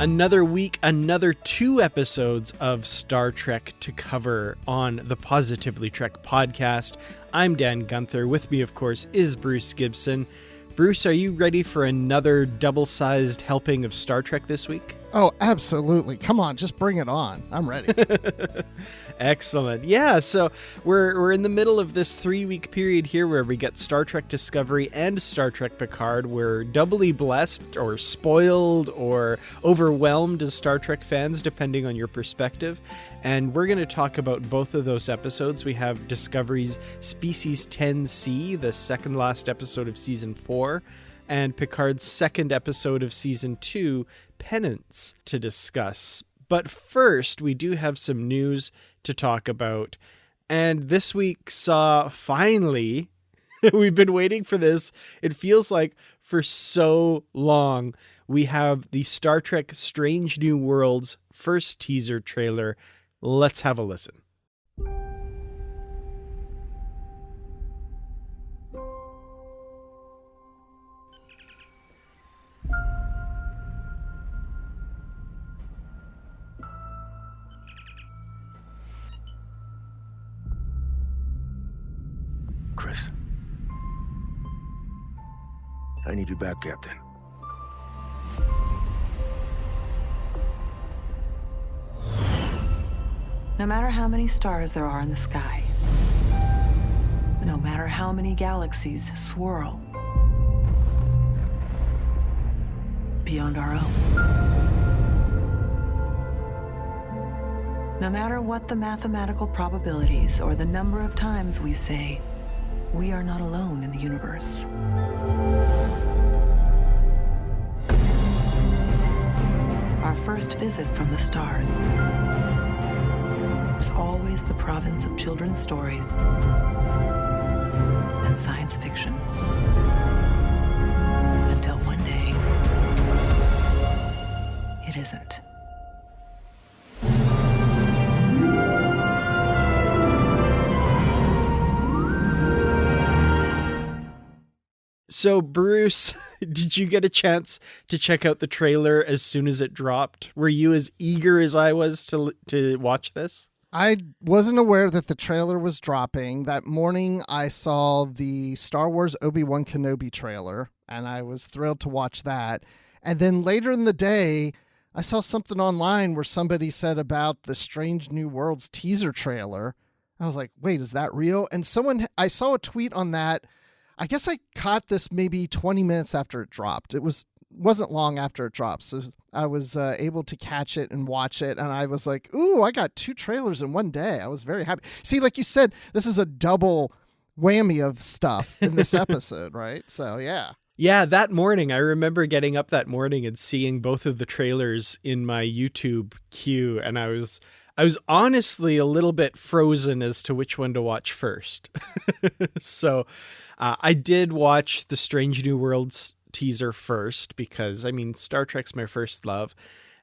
Another week, another 2 episodes of Star Trek to cover on the Positively Trek podcast. I'm Dan Gunther. With me, of course, is Bruce Gibson. Bruce, are you ready for another double-sized helping of Star Trek this week? Oh, absolutely. Come on, just bring it on. I'm ready. Excellent. Yeah, so we're in the middle of this 3-week period here where we get Star Trek Discovery and Star Trek Picard. We're doubly blessed or spoiled or overwhelmed as Star Trek fans, depending on your perspective. And we're going to talk about both of those episodes. We have Discovery's Species 10C, the second last episode of Season 4, and Picard's second episode of Season 2, Penance, to discuss. But first, we do have some news to talk about. And this week saw, finally, we've been waiting for this, it feels like for so long, we have the Star Trek Strange New Worlds first teaser trailer. Let's have a listen. Chris. I need you back, Captain. No matter how many stars there are in the sky, no matter how many galaxies swirl beyond our own, no matter what the mathematical probabilities or the number of times we say, we are not alone in the universe. Our first visit from the stars is always the province of children's stories and science fiction. Until one day, it isn't. So, Bruce, did you get a chance to check out the trailer as soon as it dropped? Were you as eager as I was to watch this? I wasn't aware that the trailer was dropping. That morning, I saw the Star Wars Obi-Wan Kenobi trailer, and I was thrilled to watch that. And then later in the day, I saw something online where somebody said about the Strange New Worlds teaser trailer. I was like, wait, is that real? And I saw a tweet on that. I guess I caught this maybe 20 minutes after it dropped. It wasn't long after it dropped, so I was able to catch it and watch it, and I was like, ooh, I got 2 trailers in one day. I was very happy. See, like you said, this is a double whammy of stuff in this episode, right? So, yeah. Yeah, that morning, I remember getting up that morning and seeing both of the trailers in my YouTube queue, and I was honestly a little bit frozen as to which one to watch first. So I did watch the Strange New Worlds teaser first because, I mean, Star Trek's my first love.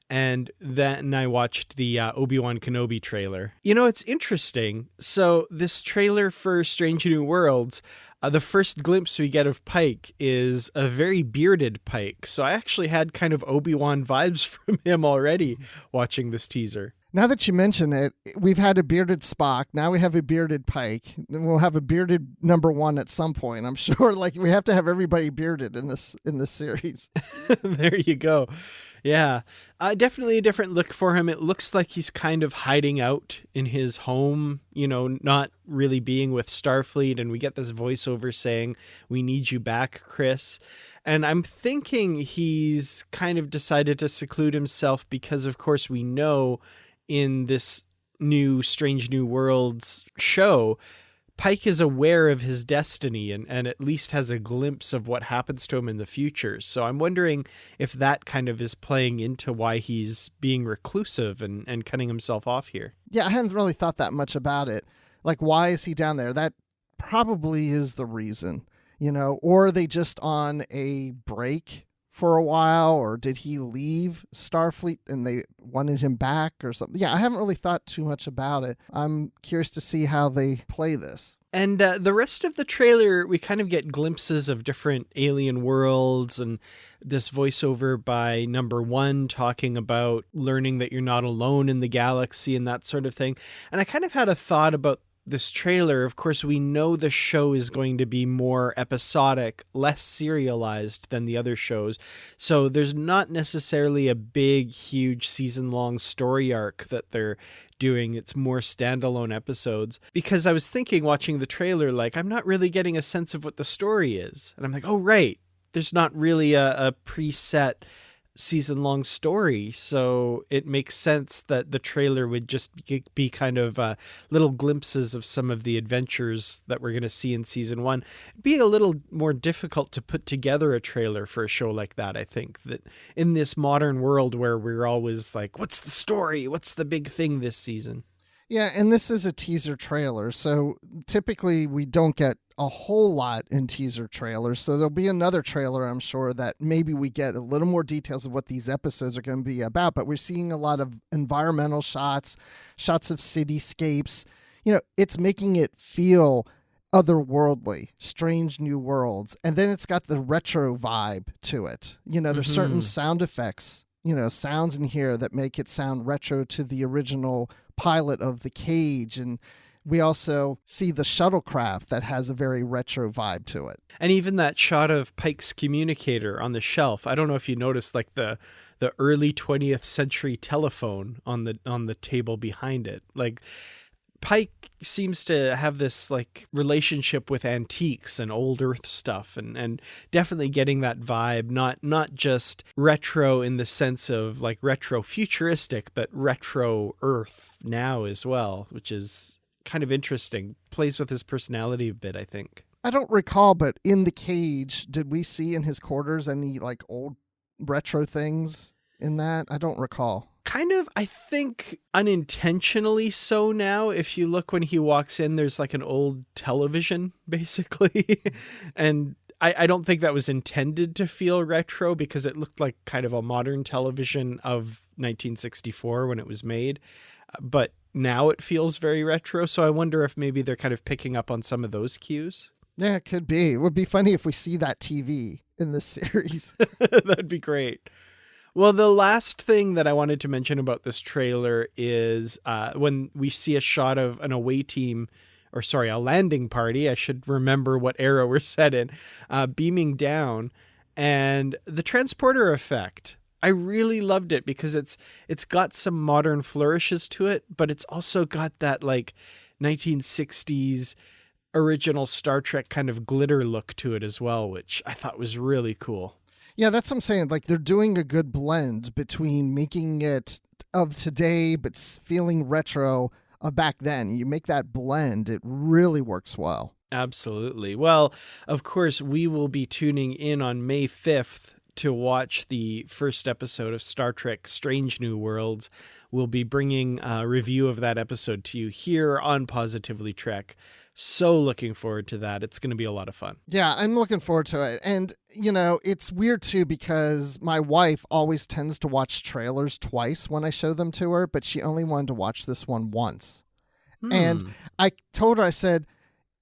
And then I watched the Obi-Wan Kenobi trailer. You know, it's interesting. So this trailer for Strange New Worlds, the first glimpse we get of Pike is a very bearded Pike. So I actually had kind of Obi-Wan vibes from him already watching this teaser. Now that you mention it, we've had a bearded Spock. Now we have a bearded Pike. And we'll have a bearded number 1 at some point, I'm sure. Like, we have to have everybody bearded in this series. There you go. Yeah, definitely a different look for him. It looks like he's kind of hiding out in his home, you know, not really being with Starfleet. And we get this voiceover saying, "We need you back, Chris." And I'm thinking he's kind of decided to seclude himself because, of course, we know in this new Strange New Worlds show, Pike is aware of his destiny and at least has a glimpse of what happens to him in the future. So I'm wondering if that kind of is playing into why he's being reclusive and cutting himself off here. Yeah, I hadn't really thought that much about it. Like, why is he down there? That probably is the reason, you know, or are they just on a break for a while, or did he leave Starfleet and they wanted him back or something? Yeah, I haven't really thought too much about it. I'm curious to see how they play this. And the rest of the trailer, we kind of get glimpses of different alien worlds and this voiceover by number one talking about learning that you're not alone in the galaxy and that sort of thing. And I kind of had a thought about this trailer. Of course, we know the show is going to be more episodic, less serialized than the other shows. So there's not necessarily a big, huge season-long story arc that they're doing. It's more standalone episodes. Because I was thinking, watching the trailer, like, I'm not really getting a sense of what the story is. And I'm like, oh, right. There's not really a preset season-long story, so it makes sense that the trailer would just be kind of little glimpses of some of the adventures that we're going to see in season one. It'd be a little more difficult to put together a trailer for a show like that, I think, that in this modern world where we're always like, what's the story? What's the big thing this season? Yeah, and this is a teaser trailer, so typically we don't get a whole lot in teaser trailers. So there'll be another trailer, I'm sure, that maybe we get a little more details of what these episodes are going to be about. But we're seeing a lot of environmental shots of cityscapes. You know, it's making it feel otherworldly, strange new worlds. And then it's got the retro vibe to it. You know, there's certain sound effects, you know, sounds in here that make it sound retro to the original pilot of The Cage. And we also see the shuttlecraft that has a very retro vibe to it. And even that shot of Pike's communicator on the shelf. I don't know if you noticed, like the early 20th century telephone on the table behind it. Like, Pike seems to have this like relationship with antiques and old Earth stuff, and definitely getting that vibe, not just retro in the sense of like retro futuristic, but retro Earth now as well, which is kind of interesting. Plays with his personality a bit, I think. I don't recall, but in The Cage, did we see in his quarters any like old retro things in that? I don't recall. Kind of, I think unintentionally so now. If you look when he walks in, there's like an old television, basically. And I don't think that was intended to feel retro because it looked like kind of a modern television of 1964 when it was made. But now it feels very retro. So I wonder if maybe they're kind of picking up on some of those cues. Yeah, it could be. It would be funny if we see that TV in this series. That'd be great. Well, the last thing that I wanted to mention about this trailer is when we see a shot of an away team, or sorry, a landing party. I should remember what era we're set in, beaming down, and the transporter effect. I really loved it because it's got some modern flourishes to it, but it's also got that like 1960s original Star Trek kind of glitter look to it as well, which I thought was really cool. Yeah, that's what I'm saying. Like, they're doing a good blend between making it of today but feeling retro of back then. You make that blend, it really works well. Absolutely. Well, of course, we will be tuning in on May 5th to watch the first episode of Star Trek Strange New Worlds. We'll be bringing a review of that episode to you here on Positively Trek. So looking forward to that. It's going to be a lot of fun. Yeah, I'm looking forward to it. And, you know, it's weird, too, because my wife always tends to watch trailers twice when I show them to her, but she only wanted to watch this one once. And I told her, I said,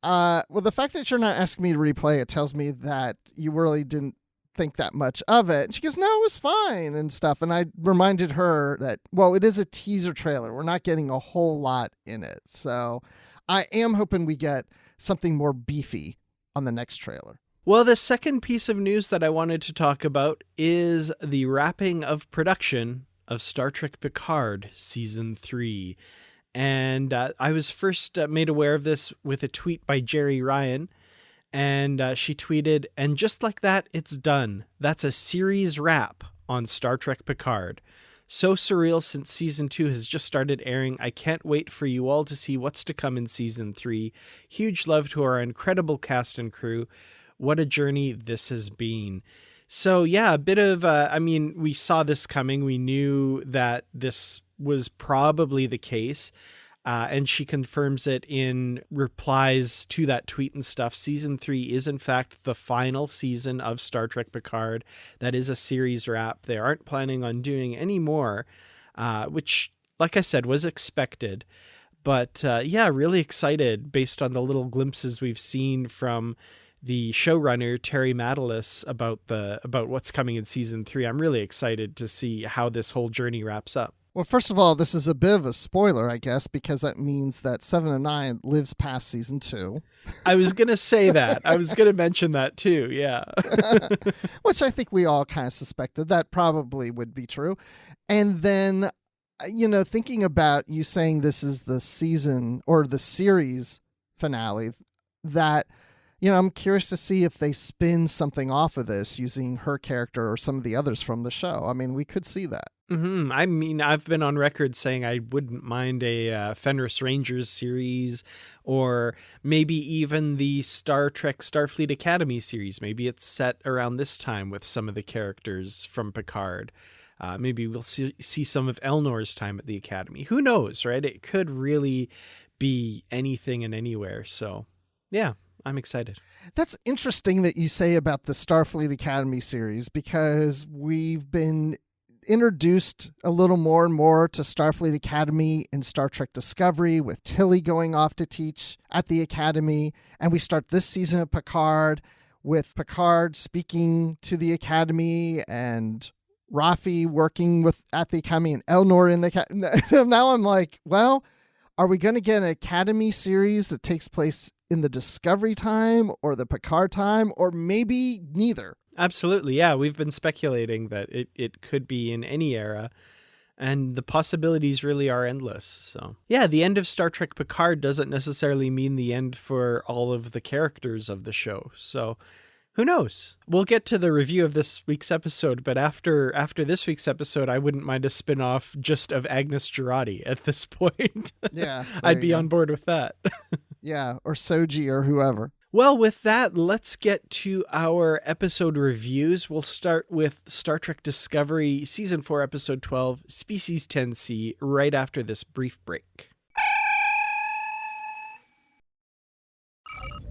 well, the fact that you're not asking me to replay it tells me that you really didn't think that much of it. And she goes, no, it was fine and stuff. And I reminded her that, well, it is a teaser trailer. We're not getting a whole lot in it. So I am hoping we get something more beefy on the next trailer. Well, the second piece of news that I wanted to talk about is the wrapping of production of Star Trek Picard Season 3. And I was first made aware of this with a tweet by Jerry Ryan. And she tweeted, "And just like that, it's done. That's a series wrap on Star Trek Picard. So surreal since Season 2 has just started airing. I can't wait for you all to see what's to come in Season 3. Huge love to our incredible cast and crew. What a journey this has been." So yeah, a bit of, we saw this coming. We knew that this was probably the case. And she confirms it in replies to that tweet and stuff. Season 3 is, in fact, the final season of Star Trek Picard. That is a series wrap. They aren't planning on doing any more, which, like I said, was expected. But yeah, really excited based on the little glimpses we've seen from the showrunner Terry Matalas about what's coming in season 3. I'm really excited to see how this whole journey wraps up. Well, first of all, this is a bit of a spoiler, I guess, because that means that 7 and 9 lives past season 2. I was going to say that. I was going to mention that too, yeah. Which I think we all kind of suspected that probably would be true. And then, thinking about you saying this is the season or the series finale, that, I'm curious to see if they spin something off of this using her character or some of the others from the show. I mean, we could see that. Mm-hmm. I mean, I've been on record saying I wouldn't mind a Fenris Rangers series, or maybe even the Star Trek Starfleet Academy series. Maybe it's set around this time with some of the characters from Picard. Maybe we'll see some of Elnor's time at the Academy. Who knows, right? It could really be anything and anywhere. So, yeah, I'm excited. That's interesting that you say about the Starfleet Academy series, because we've been introduced a little more and more to Starfleet Academy in Star Trek Discovery, with Tilly going off to teach at the Academy. And we start this season of Picard with Picard speaking to the Academy and Rafi working at the Academy and Elnor in the Academy. Now I'm like, well, are we going to get an Academy series that takes place in the Discovery time or the Picard time, or maybe neither? Absolutely, yeah. We've been speculating that it could be in any era, and the possibilities really are endless. So, yeah, the end of Star Trek Picard doesn't necessarily mean the end for all of the characters of the show. So, who knows? We'll get to the review of this week's episode, but after this week's episode, I wouldn't mind a spin-off just of Agnes Girardi at this point. Yeah. I'd be on board with that. Yeah, or Soji or whoever. Well, with that, let's get to our episode reviews. We'll start with Star Trek Discovery, Season 4, Episode 12, Species 10C, right after this brief break.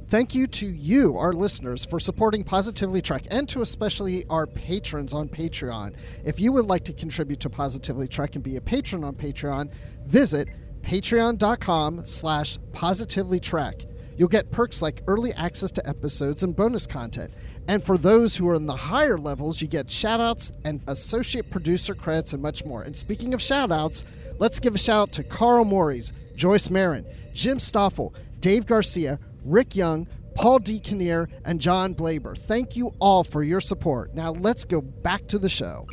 Thank you to you, our listeners, for supporting Positively Trek, and to especially our patrons on Patreon. If you would like to contribute to Positively Trek and be a patron on Patreon, visit patreon.com/positivelytrek. You'll get perks like early access to episodes and bonus content. And for those who are in the higher levels, you get shoutouts and associate producer credits and much more. And speaking of shoutouts, let's give a shout out to Carl Morris, Joyce Marin, Jim Stoffel, Dave Garcia, Rick Young, Paul D. Kinnear, and John Blaber. Thank you all for your support. Now let's go back to the show.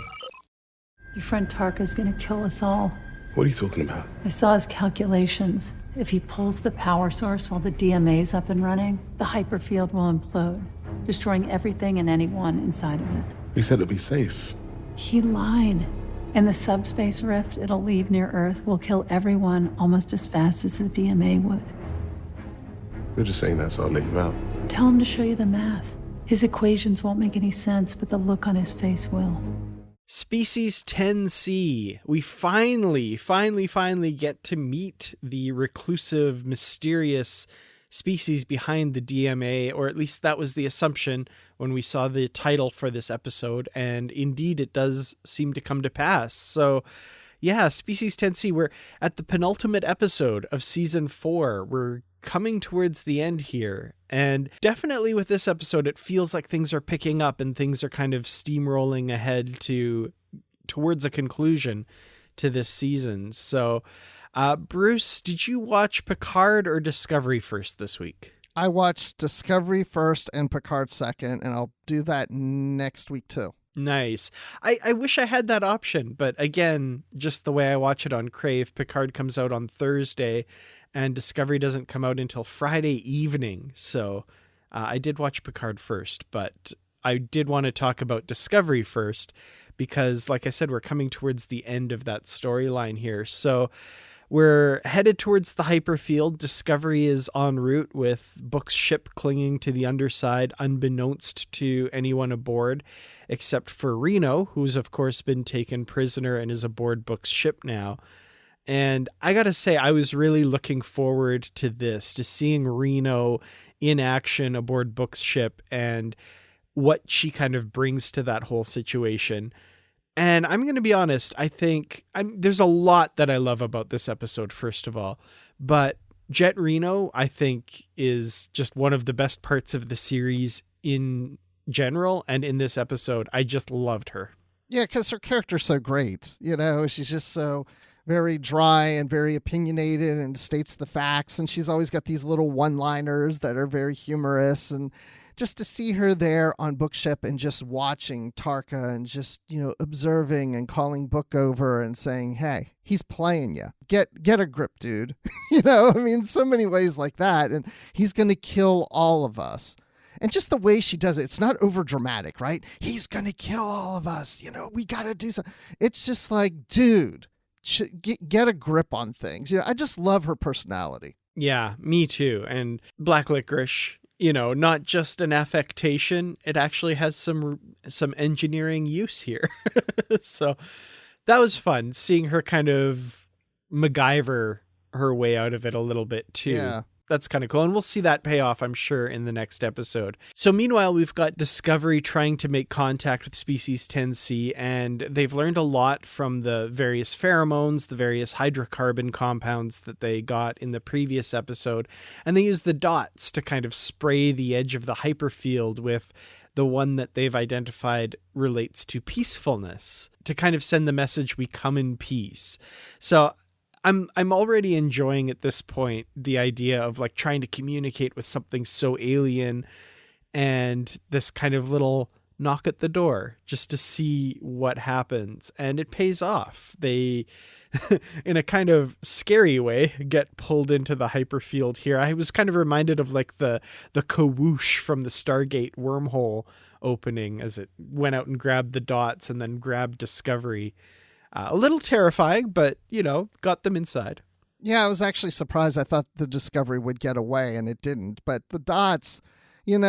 Your friend Tarka's gonna kill us all. What are you talking about? I saw his calculations. If he pulls the power source while the DMA's up and running, the hyperfield will implode, destroying everything and anyone inside of it. You said it'd be safe. He lied. In the subspace rift it'll leave near Earth will kill everyone almost as fast as the DMA would. You're just saying that so I'll let you out. Tell him to show you the math. His equations won't make any sense, but the look on his face will. Species 10C. We finally get to meet the reclusive, mysterious species behind the DMA, or at least that was the assumption when we saw the title for this episode, and indeed it does seem to come to pass. So, yeah, Species 10C, we're at the penultimate episode of Season 4. We're coming towards the end here, and definitely with this episode it feels like things are picking up and things are kind of steamrolling ahead towards a conclusion to this season. So Bruce, did you watch Picard or Discovery first this week? I watched Discovery first and Picard second, and I'll do that next week too. Nice. I wish I had that option, but again, just the way I watch it on Crave, Picard comes out on Thursday and Discovery doesn't come out until Friday evening. So I did watch Picard first, but I did want to talk about Discovery first because, like I said, we're coming towards the end of that storyline here. So we're headed towards the hyperfield. Discovery is en route with Book's ship clinging to the underside, unbeknownst to anyone aboard, except for Reno, who's of course been taken prisoner and is aboard Book's ship now. And I got to say, I was really looking forward to this, to seeing Reno in action aboard Book's ship and what she kind of brings to that whole situation. And I'm going to be honest, I think there's a lot that I love about this episode, first of all. But Jet Reno, I think, is just one of the best parts of the series in general. And in this episode, I just loved her. Yeah, because her character's so great. She's just so very dry and very opinionated and states the facts. And she's always got these little one-liners that are very humorous. And just to see her there on Bookship and just watching Tarka and just, observing and calling Book over and saying, hey, he's playing you. Get a grip, dude. So many ways like that. And he's going to kill all of us. And just the way she does it, it's not over dramatic, right? He's going to kill all of us. We got to do something. It's just like, dude, get a grip on things. I just love her personality. Yeah, me too. And Black Licorice, not just an affectation, it actually has some engineering use here. So that was fun, seeing her kind of MacGyver her way out of it a little bit too. Yeah. That's kind of cool. And we'll see that pay off, I'm sure, in the next episode. So meanwhile, we've got Discovery trying to make contact with Species 10C, and they've learned a lot from the various pheromones, the various hydrocarbon compounds that they got in the previous episode. And they use the dots to kind of spray the edge of the hyperfield with the one that they've identified relates to peacefulness, to kind of send the message, we come in peace. So I'm already enjoying at this point the idea of like trying to communicate with something so alien, and this kind of little knock at the door just to see what happens. And it pays off. They, in a kind of scary way, get pulled into the hyperfield here. I was kind of reminded of like the kawoosh from the Stargate wormhole opening as it went out and grabbed the dots and then grabbed Discovery. A little terrifying, but, got them inside. Yeah, I was actually surprised. I thought the Discovery would get away, and it didn't. But the dots, do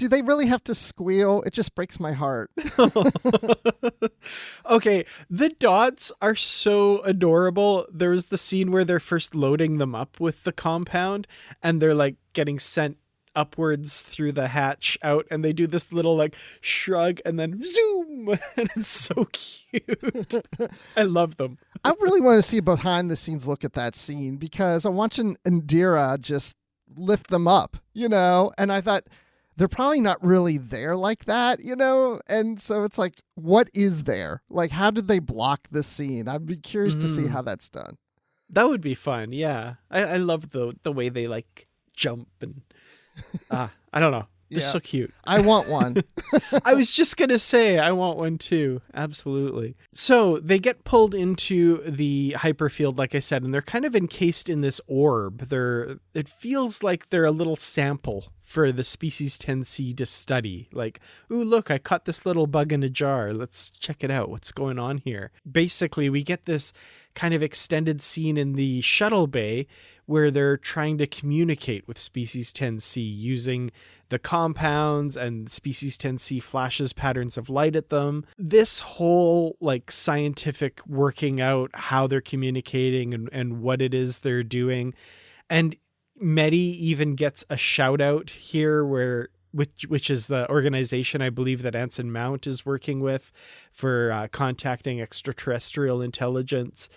they really have to squeal? It just breaks my heart. Okay, the dots are so adorable. There was the scene where they're first loading them up with the compound, and they're like getting sent upwards through the hatch out, and they do this little like shrug and then zoom, and it's so cute. I love them. I really want to see a behind the scenes look at that scene, because I'm watching Indira just lift them up, and I thought they're probably not really there like that, and so it's like, what is there? Like, how did they block this scene? I'd be curious to see how that's done. That would be fun. Yeah. I love the way they like jump and I don't know. They're so cute. I want one. I was just going to say, I want one too. Absolutely. So they get pulled into the hyperfield, like I said, and they're kind of encased in this orb. It feels like they're a little sample for the Species 10C to study. Like, ooh, look, I caught this little bug in a jar. Let's check it out. What's going on here? Basically, we get this kind of extended scene in the shuttle bay where they're trying to communicate with Species 10C using the compounds, and Species 10C flashes patterns of light at them. This whole like scientific working out how they're communicating and what it is they're doing. And Medi even gets a shout out here which is the organization I believe that Anson Mount is working with for contacting extraterrestrial intelligence.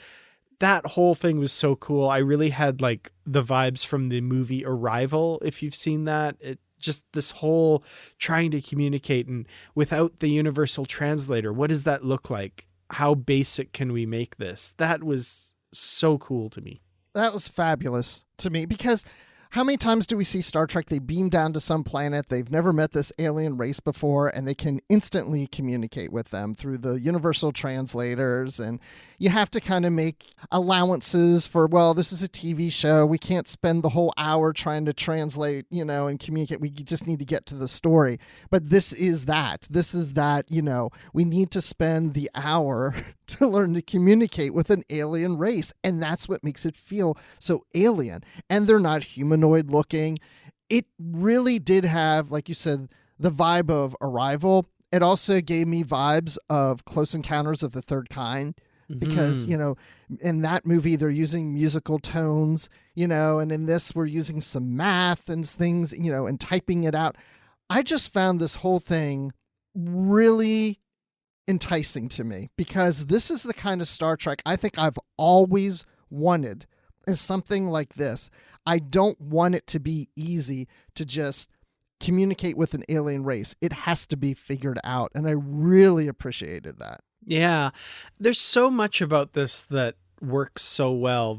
That whole thing was so cool. I really had like the vibes from the movie Arrival, if you've seen that. It just this whole trying to communicate, and without the universal translator, what does that look like? How basic can we make this? That was so cool to me. That was fabulous to me, because how many times do we see Star Trek? They beam down to some planet. They've never met this alien race before, and they can instantly communicate with them through the universal translators. And you have to kind of make allowances for, well, this is a TV show. We can't spend the whole hour trying to translate, and communicate. We just need to get to the story. But this is that. We need to spend the hour to learn to communicate with an alien race. And that's what makes it feel so alien. And they're not humanoid looking. It really did have, like you said, the vibe of Arrival. It also gave me vibes of Close Encounters of the Third Kind. Because, in that movie, they're using musical tones, and in this, we're using some math and things, and typing it out. I just found this whole thing really enticing to me, because this is the kind of Star Trek I think I've always wanted is something like this. I don't want it to be easy to just communicate with an alien race. It has to be figured out. And I really appreciated that. Yeah. There's so much about this that works so well.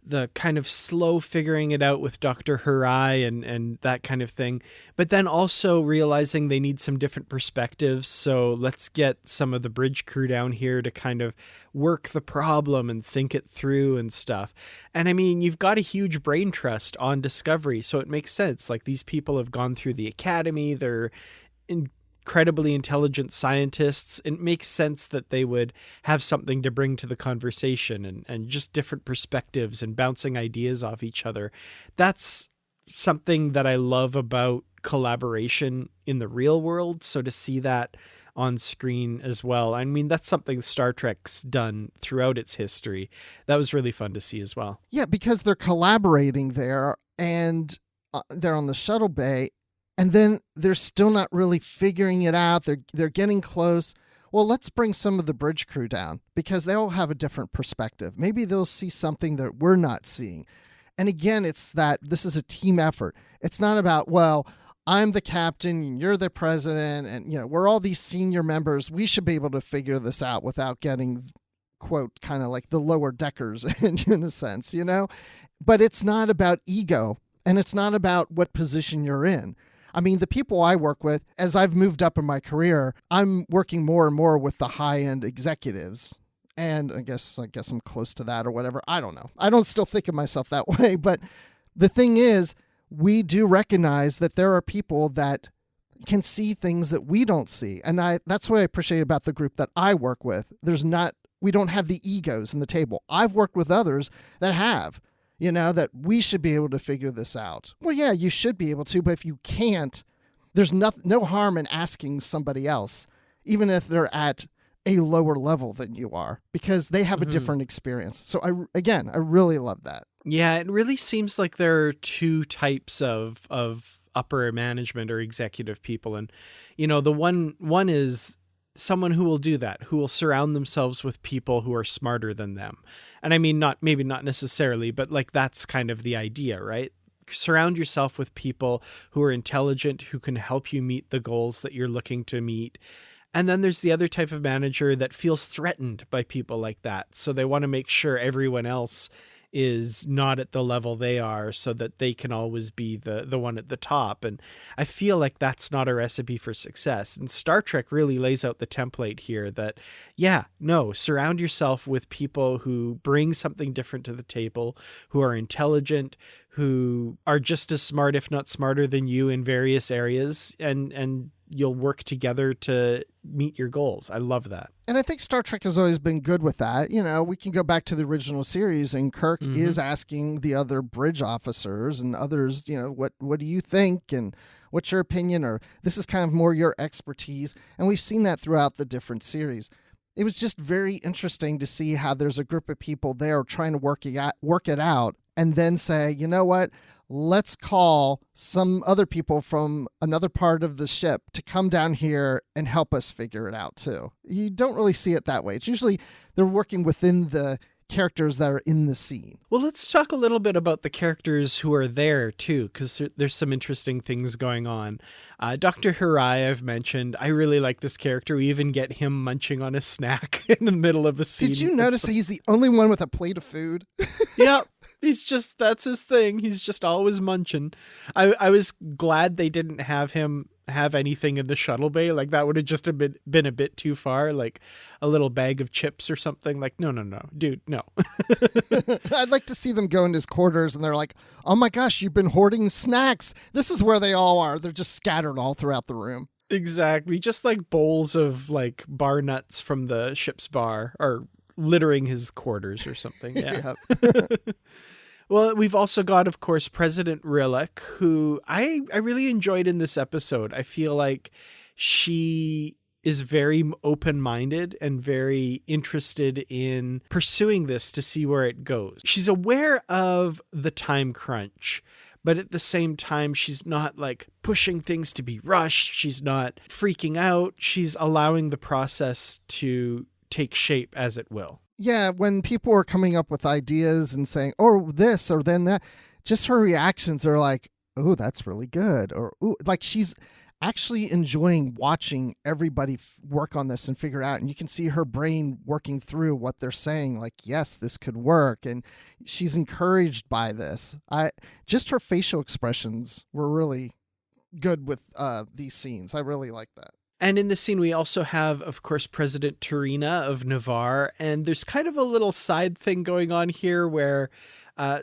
The kind of slow figuring it out with Dr. Hirai and that kind of thing. But then also realizing they need some different perspectives. So let's get some of the bridge crew down here to kind of work the problem and think it through and stuff. And I mean, you've got a huge brain trust on Discovery, so it makes sense. Like, these people have gone through the academy. They're incredibly intelligent scientists. It makes sense that they would have something to bring to the conversation and just different perspectives and bouncing ideas off each other. That's something that I love about collaboration in the real world. So to see that on screen as well, I mean, that's something Star Trek's done throughout its history. That was really fun to see as well. Yeah, because they're collaborating there and they're on the shuttle bay. And then they're still not really figuring it out. They're getting close. Well, let's bring some of the bridge crew down because they all have a different perspective. Maybe they'll see something that we're not seeing. And again, it's that this is a team effort. It's not about, well, I'm the captain and you're the president and, we're all these senior members. We should be able to figure this out without getting, quote, kind of like the lower deckers in a sense, But it's not about ego and it's not about what position you're in. I mean, the people I work with, as I've moved up in my career, I'm working more and more with the high-end executives. And I guess I'm close to that or whatever. I don't know. I don't still think of myself that way. But the thing is, we do recognize that there are people that can see things that we don't see. And that's what I appreciate about the group that I work with. We don't have the egos in the table. I've worked with others that have. That we should be able to figure this out. Well, yeah, you should be able to, but if you can't, there's no harm in asking somebody else, even if they're at a lower level than you are, because they have a different experience. So I really love that. Yeah, it really seems like there are two types of upper management or executive people. And, the one is someone who will do that, who will surround themselves with people who are smarter than them. And I mean, maybe not necessarily, but like that's kind of the idea, right? Surround yourself with people who are intelligent, who can help you meet the goals that you're looking to meet. And then there's the other type of manager that feels threatened by people like that. So they want to make sure everyone else is not at the level they are so that they can always be the one at the top. And I feel like that's not a recipe for success. And Star Trek really lays out the template here that, surround yourself with people who bring something different to the table, who are intelligent, who are just as smart, if not smarter than you in various areas, and you'll work together to meet your goals. I love that. And I think Star Trek has always been good with that. We can go back to the original series and Kirk is asking the other bridge officers and others, what do you think? And what's your opinion? Or this is kind of more your expertise. And we've seen that throughout the different series. It was just very interesting to see how there's a group of people there trying to work it out and then say, you know what? Let's call some other people from another part of the ship to come down here and help us figure it out too. You don't really see it that way. It's usually they're working within the characters that are in the scene. Well, let's talk a little bit about the characters who are there too, because there's some interesting things going on. Dr. Hirai, I've mentioned. I really like this character. We even get him munching on a snack in the middle of a scene. Did you notice he's the only one with a plate of food? Yep. That's his thing. He's just always munching. I was glad they didn't have him have anything in the shuttle bay. Like that would have just been a bit too far, like a little bag of chips or something. Like, no, dude, no. I'd like to see them go in his quarters and they're like, oh my gosh, you've been hoarding snacks. This is where they all are. They're just scattered all throughout the room. Exactly. Just like bowls of like bar nuts from the ship's bar are littering his quarters or something. Yeah. Well, we've also got, of course, President Rilek, who I really enjoyed in this episode. I feel like she is very open-minded and very interested in pursuing this to see where it goes. She's aware of the time crunch, but at the same time, she's not like pushing things to be rushed. She's not freaking out. She's allowing the process to take shape as it will. Yeah, when people are coming up with ideas and saying, "Oh, this or then that," just her reactions are like, "Oh, that's really good," or "Ooh," like she's actually enjoying watching everybody work on this and figure out. And you can see her brain working through what they're saying. Like, yes, this could work, and she's encouraged by this. Just her facial expressions were really good with these scenes. I really like that. And in this scene, we also have, of course, President Turina of Navarre. And there's kind of a little side thing going on here where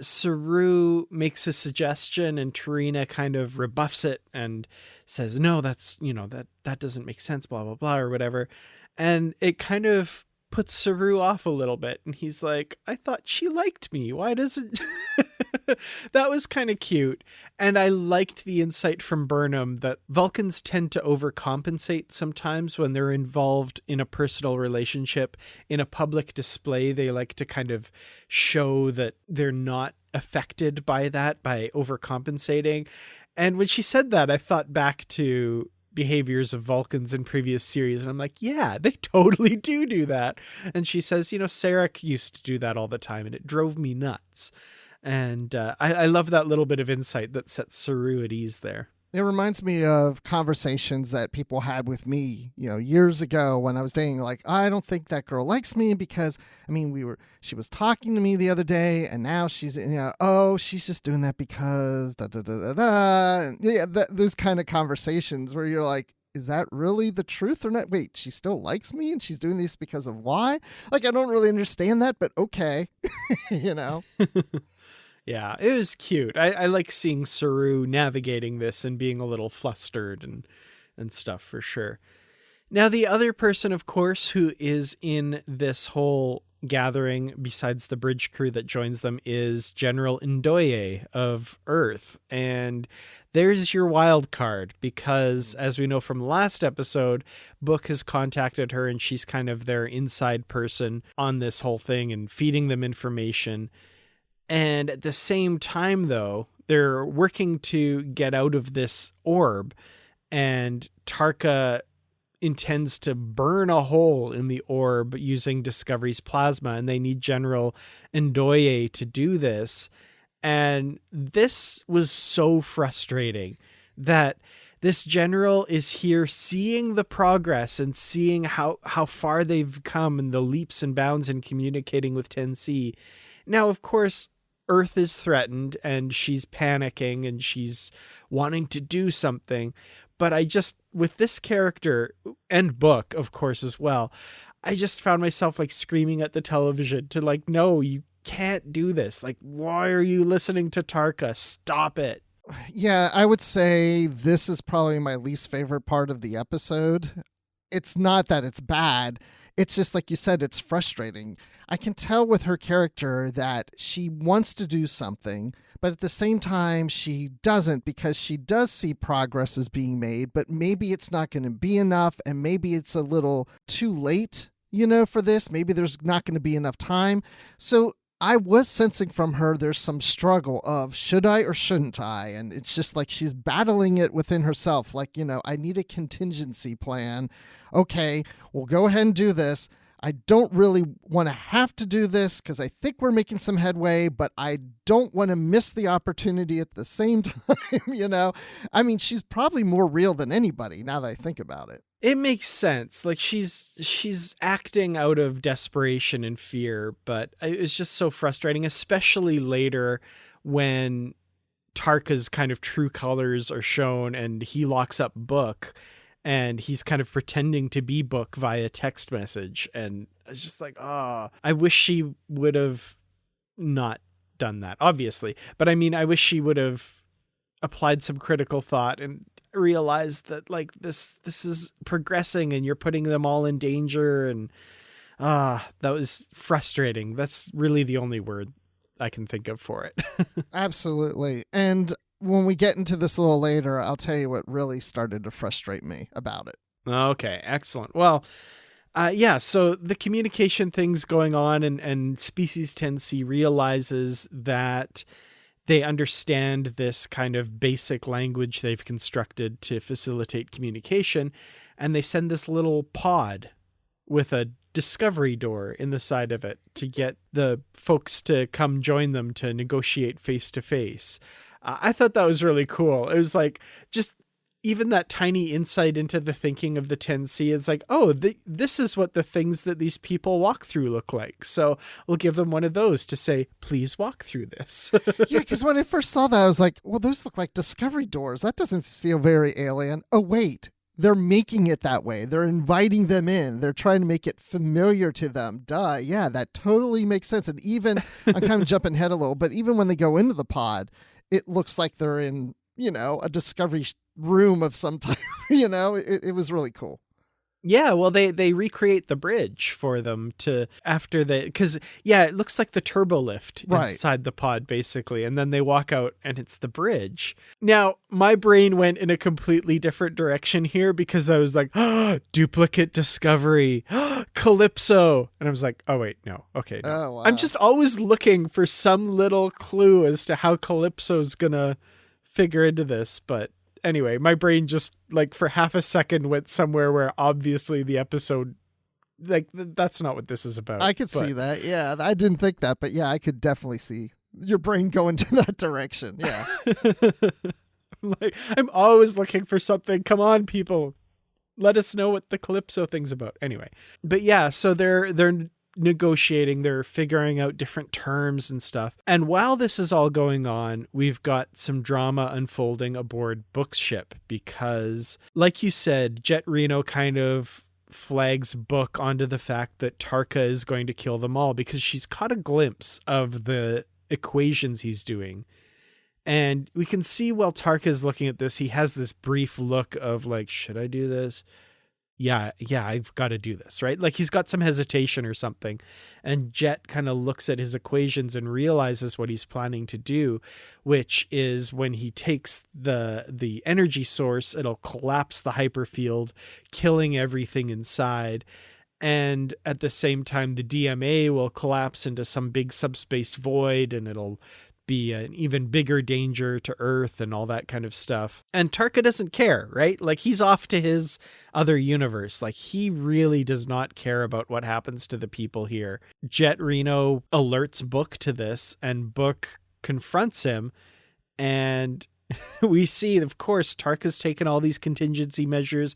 Saru makes a suggestion and Turina kind of rebuffs it and says, no, that's, that doesn't make sense, blah, blah, blah, or whatever. And it kind of puts Saru off a little bit. And he's like, I thought she liked me. Why doesn't... That was kind of cute. And I liked the insight from Burnham that Vulcans tend to overcompensate sometimes when they're involved in a personal relationship. In a public display, they like to kind of show that they're not affected by that, by overcompensating. And when she said that, I thought back to behaviors of Vulcans in previous series. And I'm like, yeah, they totally do that. And she says, Sarek used to do that all the time and it drove me nuts. And I love that little bit of insight that sets Saru at ease there. It reminds me of conversations that people had with me, years ago when I was dating. Like, I don't think that girl likes me because, she was talking to me the other day, and now she's, she's just doing that because da da da da da. And yeah, those kind of conversations where you're like, is that really the truth or not? Wait, she still likes me, and she's doing this because of why? Like, I don't really understand that, but okay, Yeah, it was cute. I like seeing Saru navigating this and being a little flustered and stuff for sure. Now, the other person, of course, who is in this whole gathering besides the bridge crew that joins them is General Ndoye of Earth. And there's your wild card because, as we know from last episode, Book has contacted her and she's kind of their inside person on this whole thing and feeding them information. And at the same time, though, they're working to get out of this orb, and Tarka intends to burn a hole in the orb using Discovery's plasma, and they need General Ndoye to do this. And this was so frustrating that this general is here seeing the progress and seeing how far they've come and the leaps and bounds in communicating with 10C. Now, of course, Earth is threatened and she's panicking and she's wanting to do something. But with this character and Book, of course, as well, I just found myself like screaming at the television to like, no, you can't do this. Like, why are you listening to Tarka? Stop it. Yeah, I would say this is probably my least favorite part of the episode. It's not that it's bad. It's just like you said, it's frustrating. I can tell with her character that she wants to do something, but at the same time, she doesn't because she does see progress is being made, but maybe it's not going to be enough and maybe it's a little too late, for this. Maybe there's not going to be enough time. So I was sensing from her there's some struggle of should I or shouldn't I? And it's just like she's battling it within herself. Like, I need a contingency plan. Okay, we'll go ahead and do this. I don't really want to have to do this because I think we're making some headway, but I don't want to miss the opportunity at the same time, she's probably more real than anybody now that I think about it. It makes sense. Like she's acting out of desperation and fear, but it was just so frustrating, especially later when Tarka's kind of true colors are shown and he locks up Book. And he's kind of pretending to be Book via text message. And I was just like, I wish she would have not done that, obviously. But I wish she would have applied some critical thought and realized that like this is progressing and you're putting them all in danger. And that was frustrating. That's really the only word I can think of for it. Absolutely. And when we get into this a little later, I'll tell you what really started to frustrate me about it. Okay, excellent. Well, so the communication thing's going on and Species 10C realizes that they understand this kind of basic language they've constructed to facilitate communication, and they send this little pod with a discovery door in the side of it to get the folks to come join them to negotiate face to face. I thought that was really cool. It was like just even that tiny insight into the thinking of the 10C is like, oh, this is what the things that these people walk through look like. So we'll give them one of those to say, please walk through this. Yeah, because when I first saw that, I was like, well, those look like discovery doors. That doesn't feel very alien. Oh, wait. They're making it that way. They're inviting them in. They're trying to make it familiar to them. Duh. Yeah, that totally makes sense. And even, I'm kind of jumping ahead a little, but even when they go into the pod, it looks like they're in, a discovery room of some type. It was really cool. Yeah, well, they recreate the bridge for them because it looks like the turbo lift inside the pod, basically. And then they walk out and it's the bridge. Now, my brain went in a completely different direction here because I was like, duplicate discovery, Calypso. And I was like, oh, wait, no. Okay. No. Oh, wow. I'm just always looking for some little clue as to how Calypso's going to figure into this. But anyway, my brain just like for half a second went somewhere where obviously the episode, like that's not what this is about. I could see that. Yeah, I didn't think that, but yeah, I could definitely see your brain going to that direction. Yeah. Like I'm always looking for something. Come on, people. Let us know what the Calypso thing's about. Anyway, but yeah, so they're negotiating, they're figuring out different terms and stuff. And while this is all going on, we've got some drama unfolding aboard Book's ship because, like you said, Jet Reno kind of flags Book onto the fact that Tarka is going to kill them all because she's caught a glimpse of the equations he's doing. And we can see while Tarka is looking at this, he has this brief look of like, should I do this? Yeah, I've got to do this, right? Like he's got some hesitation or something. And Jet kind of looks at his equations and realizes what he's planning to do, which is when he takes the energy source, it'll collapse the hyperfield, killing everything inside. And at the same time, the DMA will collapse into some big subspace void and it'll be an even bigger danger to Earth and all that kind of stuff. And Tarka doesn't care, right? Like he's off to his other universe. Like he really does not care about what happens to the people here. Jet Reno alerts Book to this and Book confronts him. And we see, of course, Tarka's taken all these contingency measures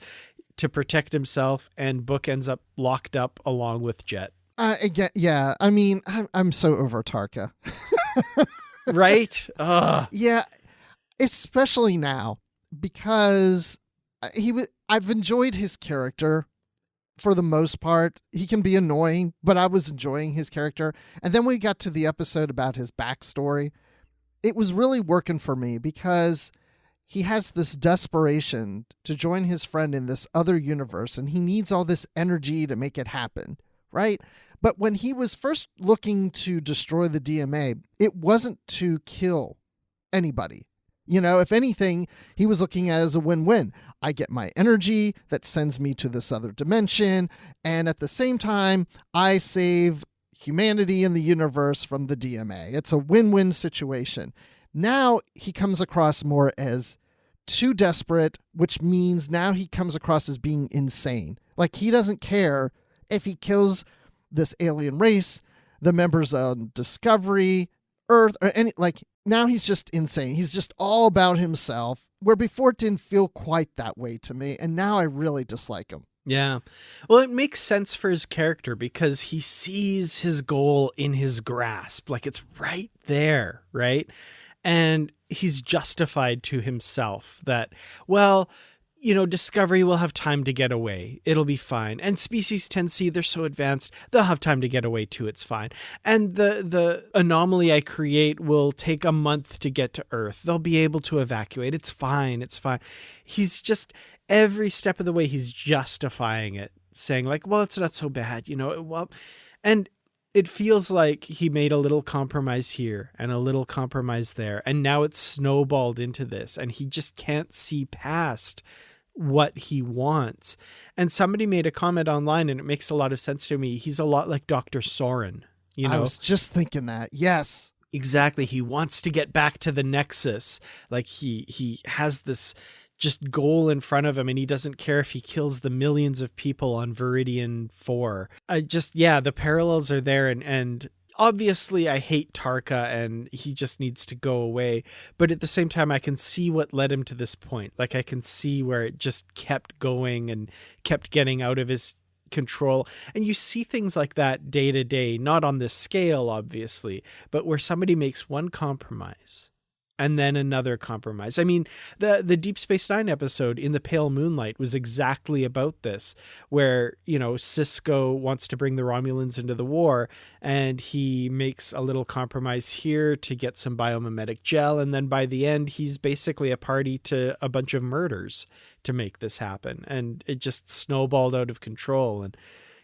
to protect himself and Book ends up locked up along with Jet. Again, yeah, I mean, I'm so over Tarka. Right? Ugh. Yeah, especially now because I've enjoyed his character for the most part. He can be annoying, but I was enjoying his character. And then we got to the episode about his backstory. It was really working for me because he has this desperation to join his friend in this other universe, and he needs all this energy to make it happen, right? But when he was first looking to destroy the DMA, it wasn't to kill anybody. If anything, he was looking at it as a win-win. I get my energy that sends me to this other dimension, and at the same time, I save humanity in the universe from the DMA. It's a win-win situation. Now he comes across more as too desperate, which means now he comes across as being insane. Like he doesn't care if he kills this alien race, the members of Discovery, Earth, or any, like now he's just insane. He's just all about himself, where before it didn't feel quite that way to me. And now I really dislike him. Yeah. Well, it makes sense for his character because he sees his goal in his grasp. Like it's right there, right? And he's justified to himself that, well, Discovery will have time to get away. It'll be fine. And Species 10C, they're so advanced, they'll have time to get away too. It's fine. And the anomaly I create will take a month to get to Earth. They'll be able to evacuate. It's fine. It's fine. He's just, every step of the way, he's justifying it, saying like, well, it's not so bad, well, and it feels like he made a little compromise here and a little compromise there. And now it's snowballed into this and he just can't see past what he wants. And somebody made a comment online and it makes a lot of sense to me. He's a lot like Dr. Soren, I was just thinking that. Yes. Exactly. He wants to get back to the Nexus. Like he has this just goal in front of him, and he doesn't care if he kills the millions of people on Viridian 4. The parallels are there, and obviously I hate Tarka and he just needs to go away, but at the same time I can see what led him to this point. Like, I can see where it just kept going and kept getting out of his control. And you see things like that day to day, not on this scale obviously, but where somebody makes one compromise and then another compromise. I mean, the Deep Space Nine episode In the Pale Moonlight was exactly about this, where, you know, Sisko wants to bring the Romulans into the war, and he makes a little compromise here to get some biomimetic gel, and then by the end, he's basically a party to a bunch of murders to make this happen, and it just snowballed out of control. And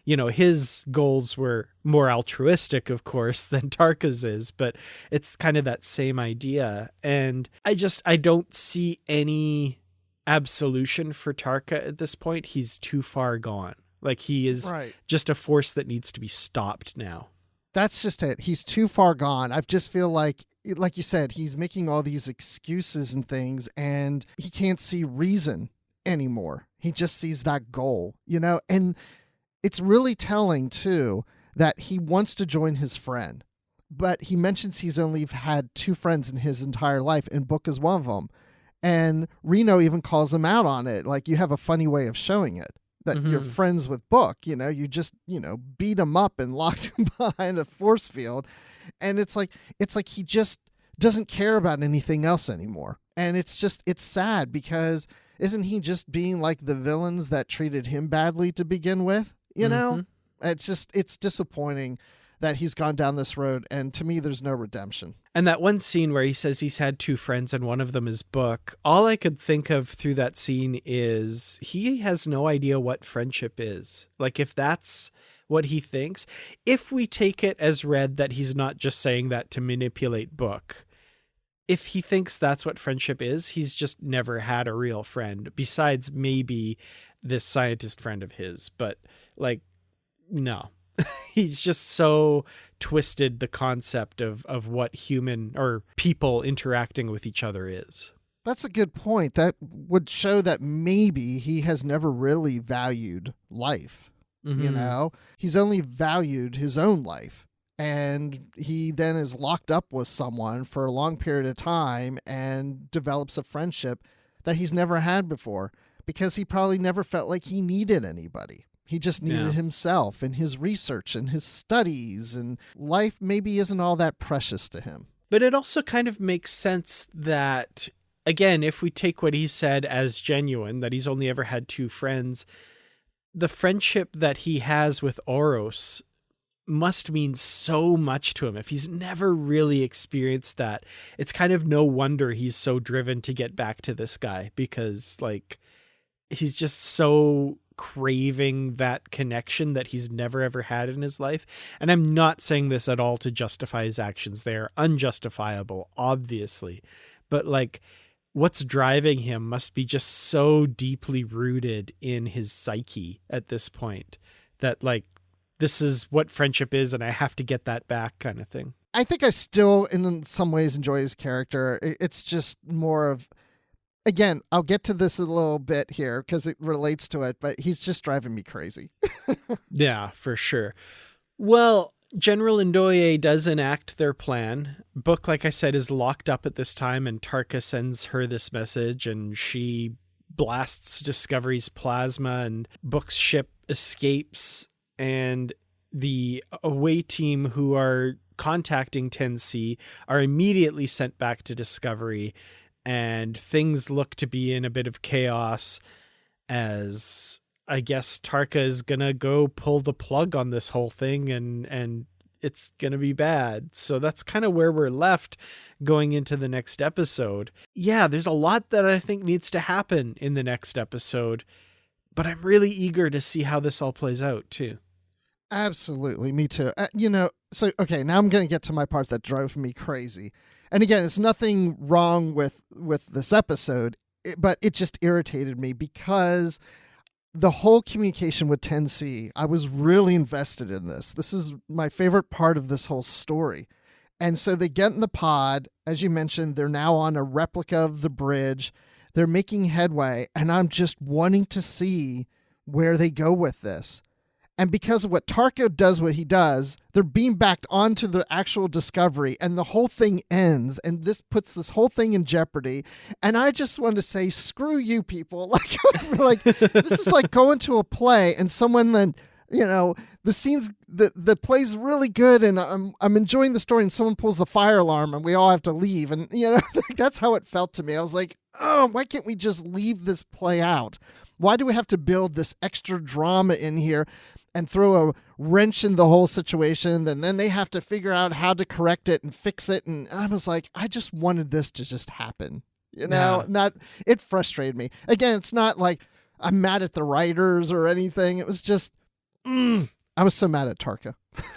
you know, his goals were more altruistic, of course, than Tarka's is, but it's kind of that same idea. And I don't see any absolution for Tarka at this point. He's too far gone. Like, he is just a force that needs to be stopped now. That's just it. He's too far gone. I just feel like you said, he's making all these excuses and things, and he can't see reason anymore. He just sees that goal, you know? And it's really telling, too, that he wants to join his friend, but he mentions he's only had 2 friends in his entire life, and Book is one of them. And Reno even calls him out on it. Like, you have a funny way of showing it, that you're friends with Book. You know, you just, beat him up and locked him behind a force field. And it's like he just doesn't care about anything else anymore. And it's sad, because isn't he just being like the villains that treated him badly to begin with? You know, it's disappointing that he's gone down this road. And to me, there's no redemption. And that one scene where he says he's had 2 friends and one of them is Book, all I could think of through that scene is he has no idea what friendship is. Like, if that's what he thinks, if we take it as read that he's not just saying that to manipulate Book, if he thinks that's what friendship is, he's just never had a real friend besides maybe this scientist friend of his. But like, no, he's just so twisted the concept of what human or people interacting with each other is. That's a good point. That would show that maybe he has never really valued life. You know, he's only valued his own life. And he then is locked up with someone for a long period of time and develops a friendship that he's never had before, because he probably never felt like he needed anybody. He just needed himself and his research and his studies, and life maybe isn't all that precious to him. But it also kind of makes sense that, again, if we take what he said as genuine, that he's only ever had 2 friends, the friendship that he has with Oros must mean so much to him. If he's never really experienced that, it's kind of no wonder he's so driven to get back to this guy, because like, he's just so craving that connection that he's never ever had in his life. And I'm not saying this at all to justify his actions. They are unjustifiable, obviously, but like, what's driving him must be just so deeply rooted in his psyche at this point that like, this is what friendship is, and I have to get that back, kind of thing. I think I still, in some ways, enjoy his character. It's just more of, again, I'll get to this a little bit here because it relates to it, but he's just driving me crazy. Yeah, for sure. Well, General Ndoye does enact their plan. Book, like I said, is locked up at this time, and Tarka sends her this message, and she blasts Discovery's plasma, and Book's ship escapes. And the away team who are contacting 10C are immediately sent back to Discovery, and things look to be in a bit of chaos, as I guess Tarka is going to go pull the plug on this whole thing, and it's going to be bad. So that's kind of where we're left going into the next episode. Yeah, there's a lot that I think needs to happen in the next episode, but I'm really eager to see how this all plays out too. Absolutely. Me too. So, okay, now I'm going to get to my part that drove me crazy. And again, it's nothing wrong with this episode, but it just irritated me because the whole communication with 10C, I was really invested in this. This is my favorite part of this whole story. And so they get in the pod. As you mentioned, they're now on a replica of the bridge. They're making headway, and I'm just wanting to see where they go with this. And because of what Tarka does, what he does, they're being backed onto the actual Discovery, and the whole thing ends. And this puts this whole thing in jeopardy. And I just want to say, screw you people. Like this is like going to a play and someone then, the scenes, the play's really good, and I'm enjoying the story, and someone pulls the fire alarm and we all have to leave. And, that's how it felt to me. I was like, oh, why can't we just leave this play out? Why do we have to build this extra drama in here and throw a wrench in the whole situation? And then they have to figure out how to correct it and fix it. And I was like, I just wanted this to just happen. It frustrated me. Again, it's not like I'm mad at the writers or anything. It was just, I was so mad at Tarka.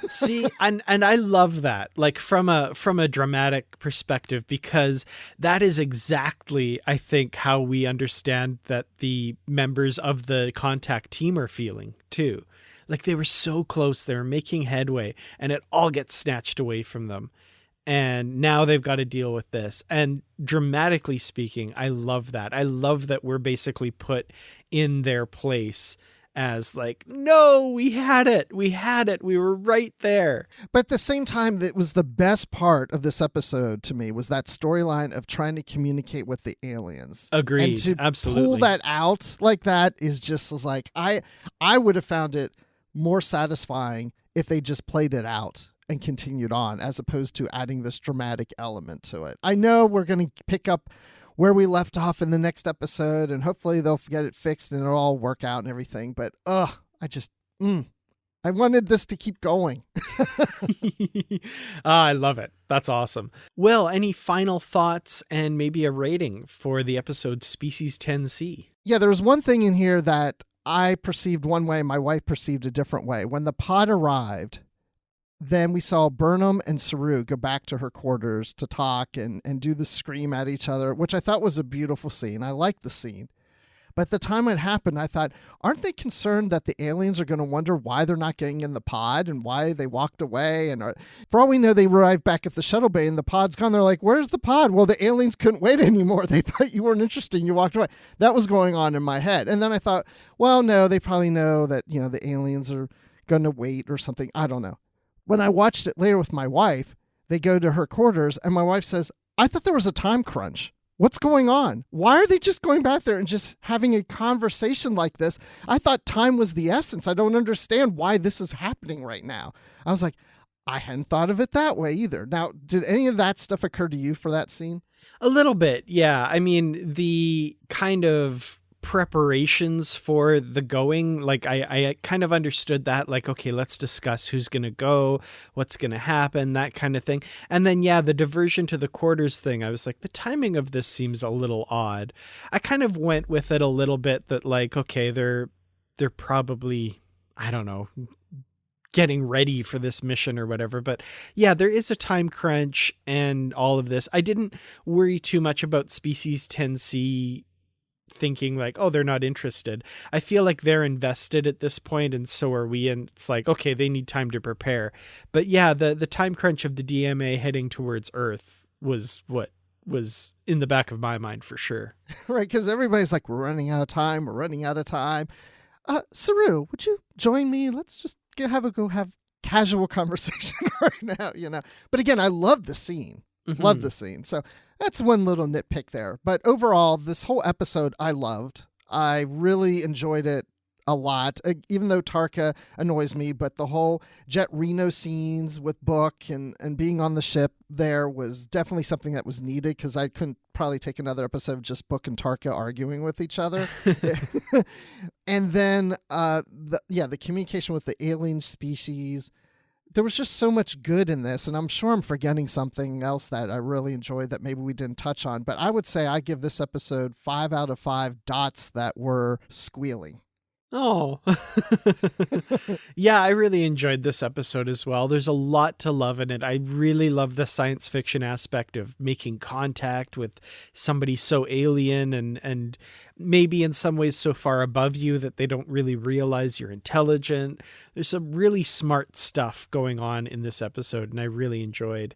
See, and I love that, like from a dramatic perspective, because that is exactly, I think, how we understand that the members of the contact team are feeling too. Like they were so close, they were making headway, and it all gets snatched away from them. And now they've got to deal with this. And dramatically speaking, I love that. I love that we're basically put in their place as like, no, we had it. We were right there. But at the same time, that was the best part of this episode to me, was that storyline of trying to communicate with the aliens. Agreed. And to absolutely pull that out like that was like, I would have found it more satisfying if they just played it out and continued on, as opposed to adding this dramatic element to it. I know we're going to pick up where we left off in the next episode, and hopefully they'll get it fixed and it'll all work out and everything. But I wanted this to keep going. I love it. That's awesome. Well, any final thoughts and maybe a rating for the episode Species 10C? Yeah, there was one thing in here that I perceived one way, my wife perceived a different way. When the pod arrived, then we saw Burnham and Saru go back to her quarters to talk and do the scream at each other, which I thought was a beautiful scene. I liked the scene. But at the time it happened, I thought, aren't they concerned that the aliens are going to wonder why they're not getting in the pod and why they walked away? And for all we know, they arrived back at the shuttle bay and the pod's gone. They're like, where's the pod? Well, the aliens couldn't wait anymore. They thought you weren't interested and you walked away. That was going on in my head. And then I thought, well, no, they probably know that, the aliens are going to wait or something. I don't know. When I watched it later with my wife, they go to her quarters and my wife says, I thought there was a time crunch. What's going on? Why are they just going back there and just having a conversation like this? I thought time was the essence. I don't understand why this is happening right now. I was like, I hadn't thought of it that way either. Now, did any of that stuff occur to you for that scene? A little bit, yeah. I mean, the kind of preparations for the going, like I kind of understood that, like, okay, let's discuss who's going to go, what's going to happen, that kind of thing. And then, yeah, the diversion to the quarters thing, I was like, the timing of this seems a little odd. I kind of went with it a little bit that, like, okay, they're probably, I don't know, getting ready for this mission or whatever. But yeah, there is a time crunch and all of this. I didn't worry too much about Species 10C thinking like, oh, they're not interested. I feel like they're invested at this point, and so are we. And it's like, okay, they need time to prepare. But yeah, the time crunch of the DMA heading towards Earth was what was in the back of my mind for sure. Right, because everybody's like, we're running out of time. Saru, would you join me? Let's just have casual conversation right now, But again, I love the scene. Mm-hmm. Love the scene. So that's one little nitpick there. But overall, this whole episode I loved. I really enjoyed it a lot, even though Tarka annoys me. But the whole Jet Reno scenes with Book and being on the ship there was definitely something that was needed, because I couldn't probably take another episode of just Book and Tarka arguing with each other. And then, the communication with the alien species. There was just so much good in this, and I'm sure I'm forgetting something else that I really enjoyed that maybe we didn't touch on. But I would say I give this episode 5 out of 5 dots that were squealing. Oh, yeah, I really enjoyed this episode as well. There's a lot to love in it. I really love the science fiction aspect of making contact with somebody so alien and maybe in some ways so far above you that they don't really realize you're intelligent. There's some really smart stuff going on in this episode, and I really enjoyed.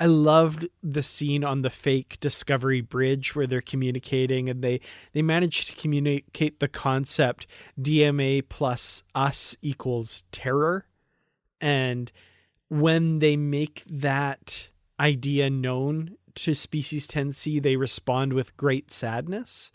I loved the scene on the fake Discovery Bridge where they're communicating, and they managed to communicate the concept DMA plus us equals terror. And when they make that idea known to Species 10C, they respond with great sadness.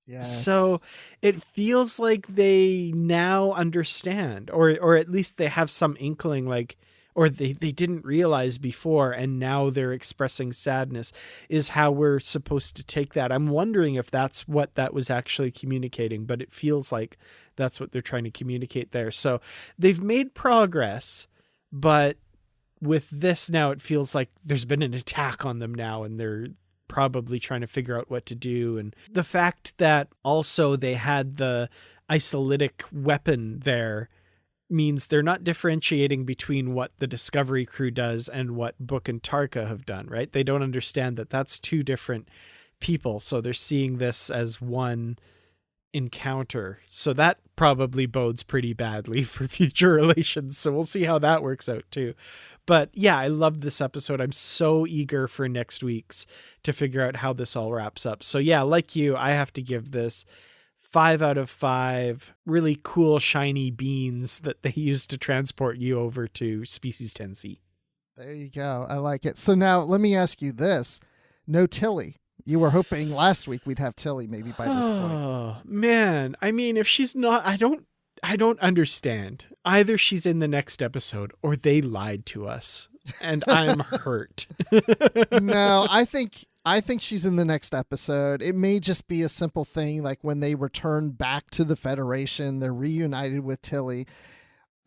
Yes. So it feels like they now understand, or at least they have some inkling, like, or they didn't realize before, and now they're expressing sadness, is how we're supposed to take that. I'm wondering if that's what that was actually communicating, but it feels like that's what they're trying to communicate there. So they've made progress, but with this now, it feels like there's been an attack on them now, and they're probably trying to figure out what to do. And the fact that also they had the isolytic weapon there means they're not differentiating between what the Discovery crew does and what Book and Tarka have done, right? They don't understand that that's two different people. So they're seeing this as one encounter. So that probably bodes pretty badly for future relations. So we'll see how that works out too. But yeah, I love this episode. I'm so eager for next week's to figure out how this all wraps up. So yeah, like you, I have to give this 5 out of 5 really cool shiny beans that they use to transport you over to Species 10C. There you go. I like it. So now let me ask you this. No Tilly. You were hoping last week we'd have Tilly maybe by this point. Oh, man. I mean, if she's not, I don't understand. Either she's in the next episode or they lied to us and I'm hurt. No, I think she's in the next episode. It may just be a simple thing like when they return back to the Federation, they're reunited with Tilly.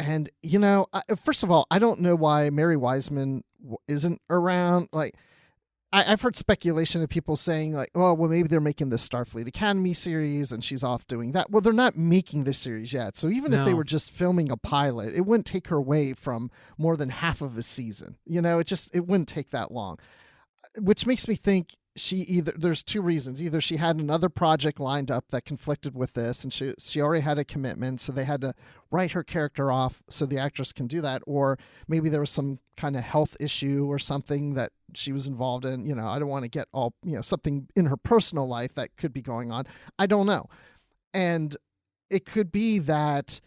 And, you know, first of all, I don't know why Mary Wiseman isn't around. Like, I've heard speculation of people saying like, oh, well, maybe they're making this Starfleet Academy series and she's off doing that. Well, they're not making this series yet. So even if they were just filming a pilot, it wouldn't take her away from more than half of a season. You know, it wouldn't take that long, which makes me think there's two reasons. Either she had another project lined up that conflicted with this and she already had a commitment, so they had to write her character off so the actress can do that, or maybe there was some kind of health issue or something that she was involved in. You know, I don't want to get all, you know, something in her personal life that could be going on. I don't know. And it could be that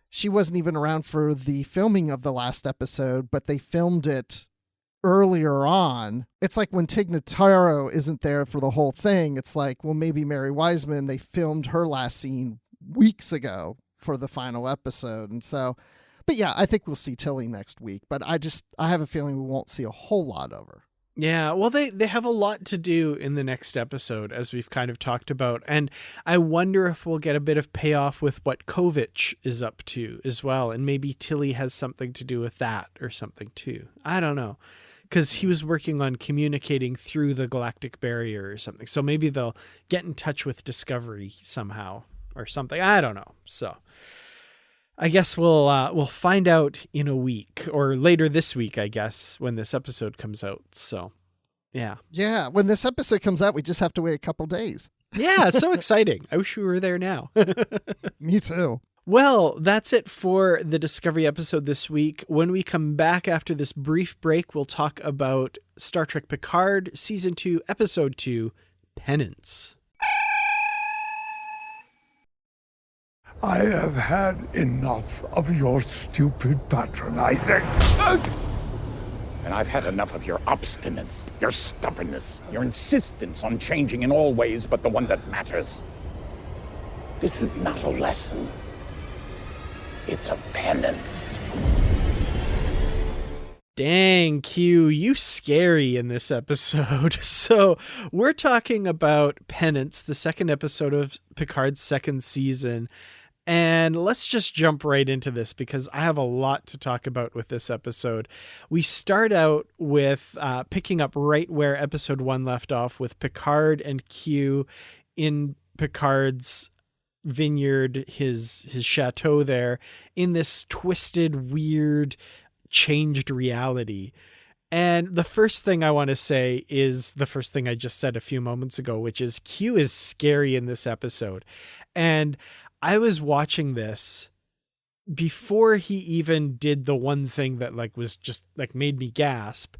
she wasn't even around for the filming of the last episode, but they filmed it earlier on. It's like when Tig Notaro isn't there for the whole thing. It's like, well, maybe Mary Wiseman, they filmed her last scene weeks ago for the final episode. And so, but yeah, I think we'll see Tilly next week, but I have a feeling we won't see a whole lot of her. Yeah, well, they have a lot to do in the next episode, as we've kind of talked about. And I wonder if we'll get a bit of payoff with what Kovich is up to as well. And maybe Tilly has something to do with that or something too. I don't know. Because he was working on communicating through the galactic barrier or something. So maybe they'll get in touch with Discovery somehow or something. I don't know. So I guess we'll find out in a week or later this week, I guess, when this episode comes out. So, yeah. Yeah. When this episode comes out, we just have to wait a couple days. Yeah. So exciting. I wish we were there now. Me too. Well, that's it for the Discovery episode this week. When we come back after this brief break, we'll talk about Star Trek Picard, Season 2, Episode 2, Penance. I have had enough of your stupid patronizing. And I've had enough of your obstinance, your stubbornness, your insistence on changing in all ways but the one that matters. This is not a lesson. It's a penance. Dang, Q, you scary in this episode. So we're talking about Penance, the second episode of Picard's second season. And let's just jump right into this because I have a lot to talk about with this episode. We start out with picking up right where episode 1 left off with Picard and Q in Picard's vineyard, his chateau there, in this twisted, weird, changed reality. And the first thing I want to say is the first thing I just said a few moments ago, which is Q is scary in this episode. And I was watching this before he even did the one thing that was just made me gasp.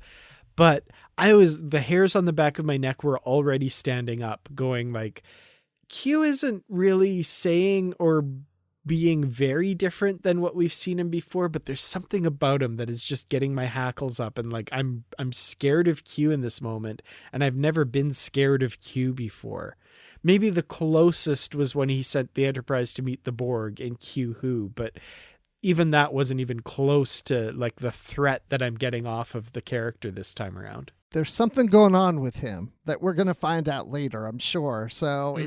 But the hairs on the back of my neck were already standing up, going like, Q isn't really saying or being very different than what we've seen him before, but there's something about him that is just getting my hackles up, and like I'm scared of Q in this moment, and I've never been scared of Q before. Maybe the closest was when he sent the Enterprise to meet the Borg in Q Who, but even that wasn't even close to like the threat that I'm getting off of the character this time around. There's something going on with him that we're going to find out later, I'm sure. So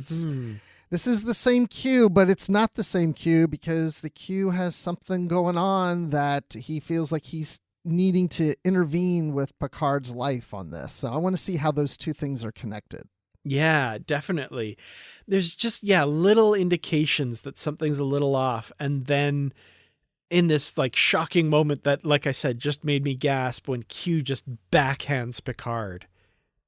this is the same Q, but it's not the same Q because the Q has something going on that he feels like he's needing to intervene with Picard's life on this. So I want to see how those two things are connected. Yeah, definitely. There's just, little indications that something's a little off. And then in this like shocking moment that, like I said, just made me gasp when Q just backhands Picard.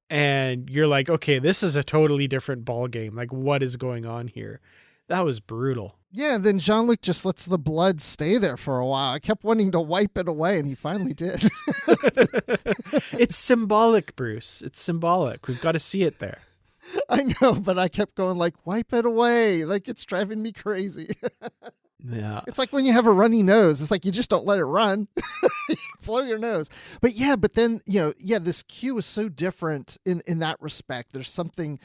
And you're like, okay, this is a totally different ball game. Like, what is going on here? That was brutal. Yeah, and then Jean-Luc just lets the blood stay there for a while. I kept wanting to wipe it away, and he finally did. It's symbolic, Bruce. It's symbolic. We've got to see it there. I know, but I kept going like, wipe it away. Like, it's driving me crazy. Yeah. It's like when you have a runny nose. It's like you just don't let it run. You blow your nose. But then, this Q is so different in that respect. There's something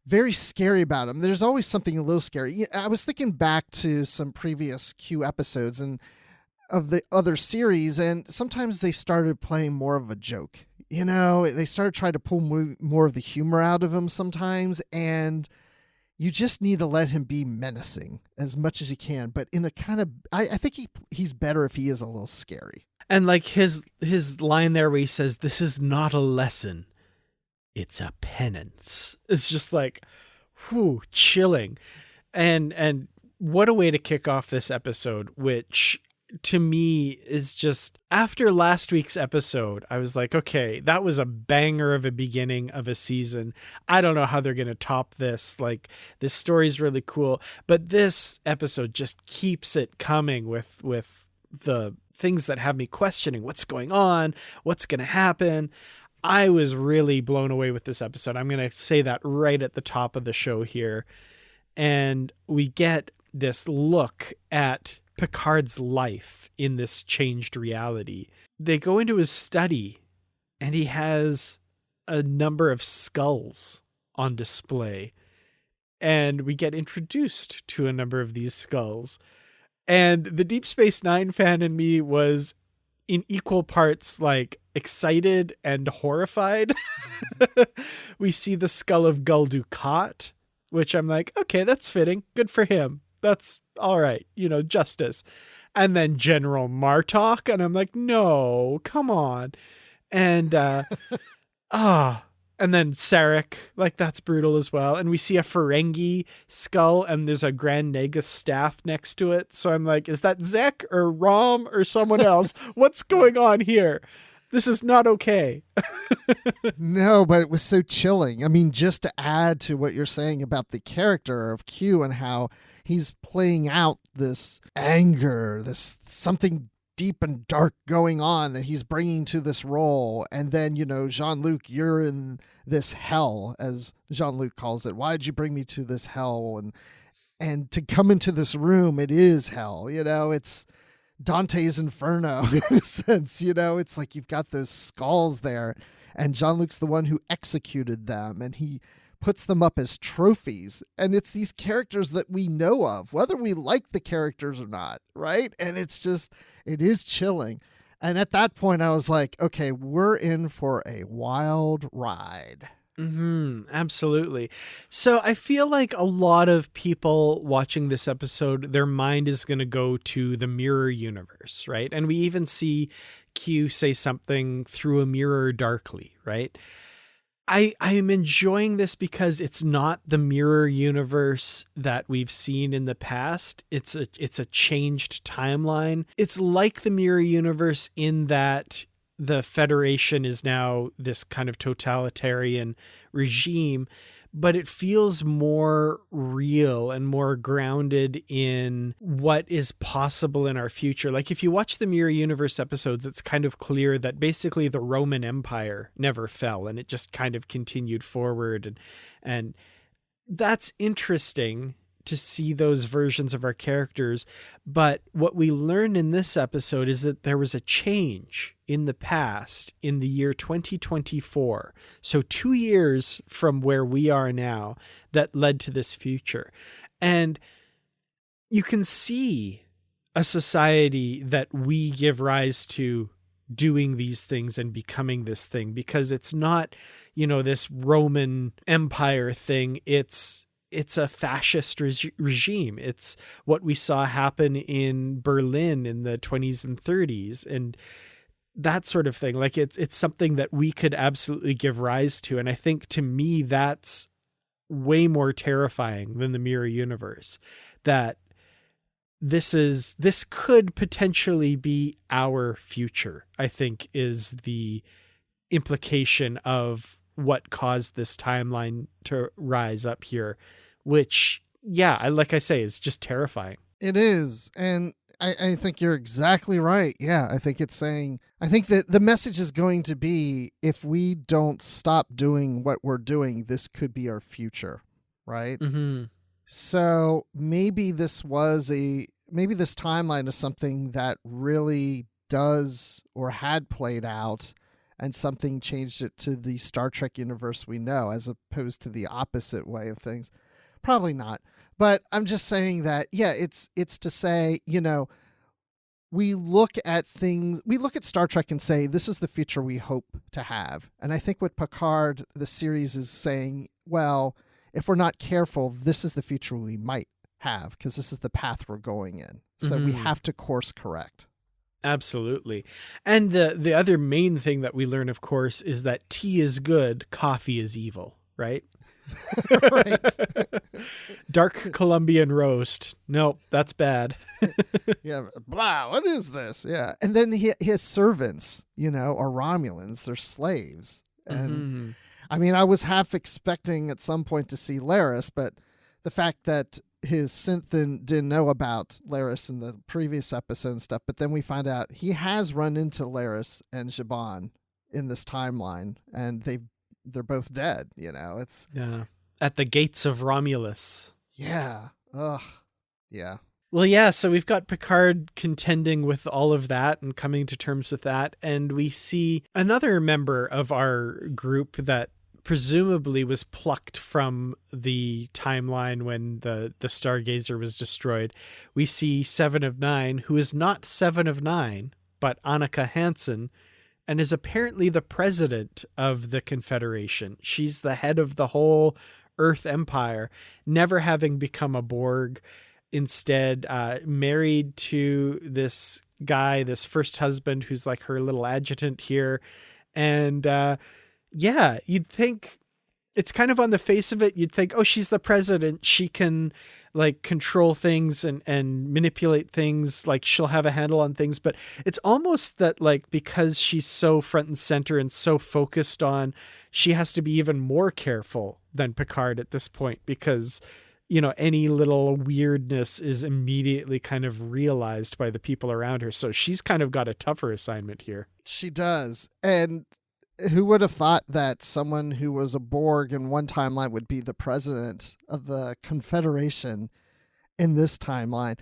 very scary about him. There's always something a little scary. I was thinking back to some previous Q episodes and of the other series, and sometimes they started playing more of a joke. They started trying to pull more of the humor out of him sometimes, and you just need to let him be menacing as much as you can. But in a kind of, I think he's better if he is a little scary. And like his line there where he says, "This is not a lesson, it's a penance." It's just like, whew, chilling. And what a way to kick off this episode, which to me is just, after last week's episode, I was like, okay, that was a banger of a beginning of a season. I don't know how they're going to top this. Like, this story's really cool, but this episode just keeps it coming with the things that have me questioning what's going on, what's going to happen. I was really blown away with this episode. I'm going to say that right at the top of the show here. And we get this look at Picard's life in this changed reality. They go into his study and he has a number of skulls on display, and we get introduced to a number of these skulls. And the Deep Space Nine fan in me was in equal parts like excited and horrified. We see the skull of Gul Dukat, which I'm like, okay, that's fitting. Good for him. That's all right. Justice. And then General Martok. And I'm like, no, come on. And, and then Sarek, like, that's brutal as well. And we see a Ferengi skull and there's a Grand Nagus staff next to it. So I'm like, is that Zek or Rom or someone else? What's going on here? This is not okay. No, but it was so chilling. I mean, just to add to what you're saying about the character of Q and how he's playing out this anger, this something deep and dark going on that he's bringing to this role. And then, Jean-Luc, you're in this hell, as Jean-Luc calls it. Why did you bring me to this hell? And to come into this room, it is hell. It's Dante's Inferno in a sense. It's like you've got those skulls there, and Jean-Luc's the one who executed them, and he puts them up as trophies. And it's these characters that we know of, whether we like the characters or not, right? And it is chilling. And at that point, I was like, okay, we're in for a wild ride. Absolutely. So I feel like a lot of people watching this episode, their mind is going to go to the mirror universe, right? And we even see Q say something through a mirror darkly, right? I am enjoying this because it's not the mirror universe that we've seen in the past. It's a changed timeline. It's like the mirror universe in that the Federation is now this kind of totalitarian regime, but it feels more real and more grounded in what is possible in our future. Like if you watch the Mirror Universe episodes, it's kind of clear that basically the Roman Empire never fell and it just kind of continued forward. And that's interesting to see those versions of our characters. But what we learn in this episode is that there was a change in the past in the year 2024. So 2 years from where we are now that led to this future. And you can see a society that we give rise to doing these things and becoming this thing, because it's not, this Roman Empire thing. It's a fascist regime. It's what we saw happen in Berlin in the 20s and 30s and that sort of thing. Like it's something that we could absolutely give rise to. And I think to me, that's way more terrifying than the Mirror Universe, that this could potentially be our future, I think, is the implication of what caused this timeline to rise up here, which, like I say, is just terrifying. It is. And I think you're exactly right. Yeah, I think it's saying, I think that the message is going to be, if we don't stop doing what we're doing, this could be our future, right? Mm-hmm. So maybe this timeline is something that really does or had played out, and something changed it to the Star Trek universe we know, as opposed to the opposite way of things. Probably not. But I'm just saying that, it's to say, we look at Star Trek and say, this is the future we hope to have. And I think what Picard, the series, is saying, well, if we're not careful, this is the future we might have, because this is the path we're going in. So we have to course correct. Absolutely. And the other main thing that we learn, of course, is that tea is good, coffee is evil, right? Right. Dark Colombian roast. Nope, that's bad. Yeah, blah, what is this? Yeah. And then his servants, are Romulans, they're slaves. And I mean, I was half expecting at some point to see Laris, but the fact that his synth didn't know about Laris in the previous episode and stuff, but then we find out he has run into Laris and Zhaban in this timeline, and they're both dead, It's at the gates of Romulus. Yeah. Ugh. Yeah. Well, so we've got Picard contending with all of that and coming to terms with that, and we see another member of our group that presumably was plucked from the timeline when the Stargazer was destroyed. We see 7 of 9, who is not 7 of 9, but Annika Hansen, and is apparently the president of the Confederation. She's the head of the whole Earth Empire, never having become a Borg, instead married to this guy, this first husband, who's like her little adjutant here. And you'd think, it's kind of on the face of it, you'd think, oh, she's the president, she can like control things and manipulate things, like she'll have a handle on things. But it's almost that, like, because she's so front and center and so focused on, she has to be even more careful than Picard at this point, because any little weirdness is immediately kind of realized by the people around her. So she's kind of got a tougher assignment here. She does. And who would have thought that someone who was a Borg in one timeline would be the president of the Confederation in this timeline?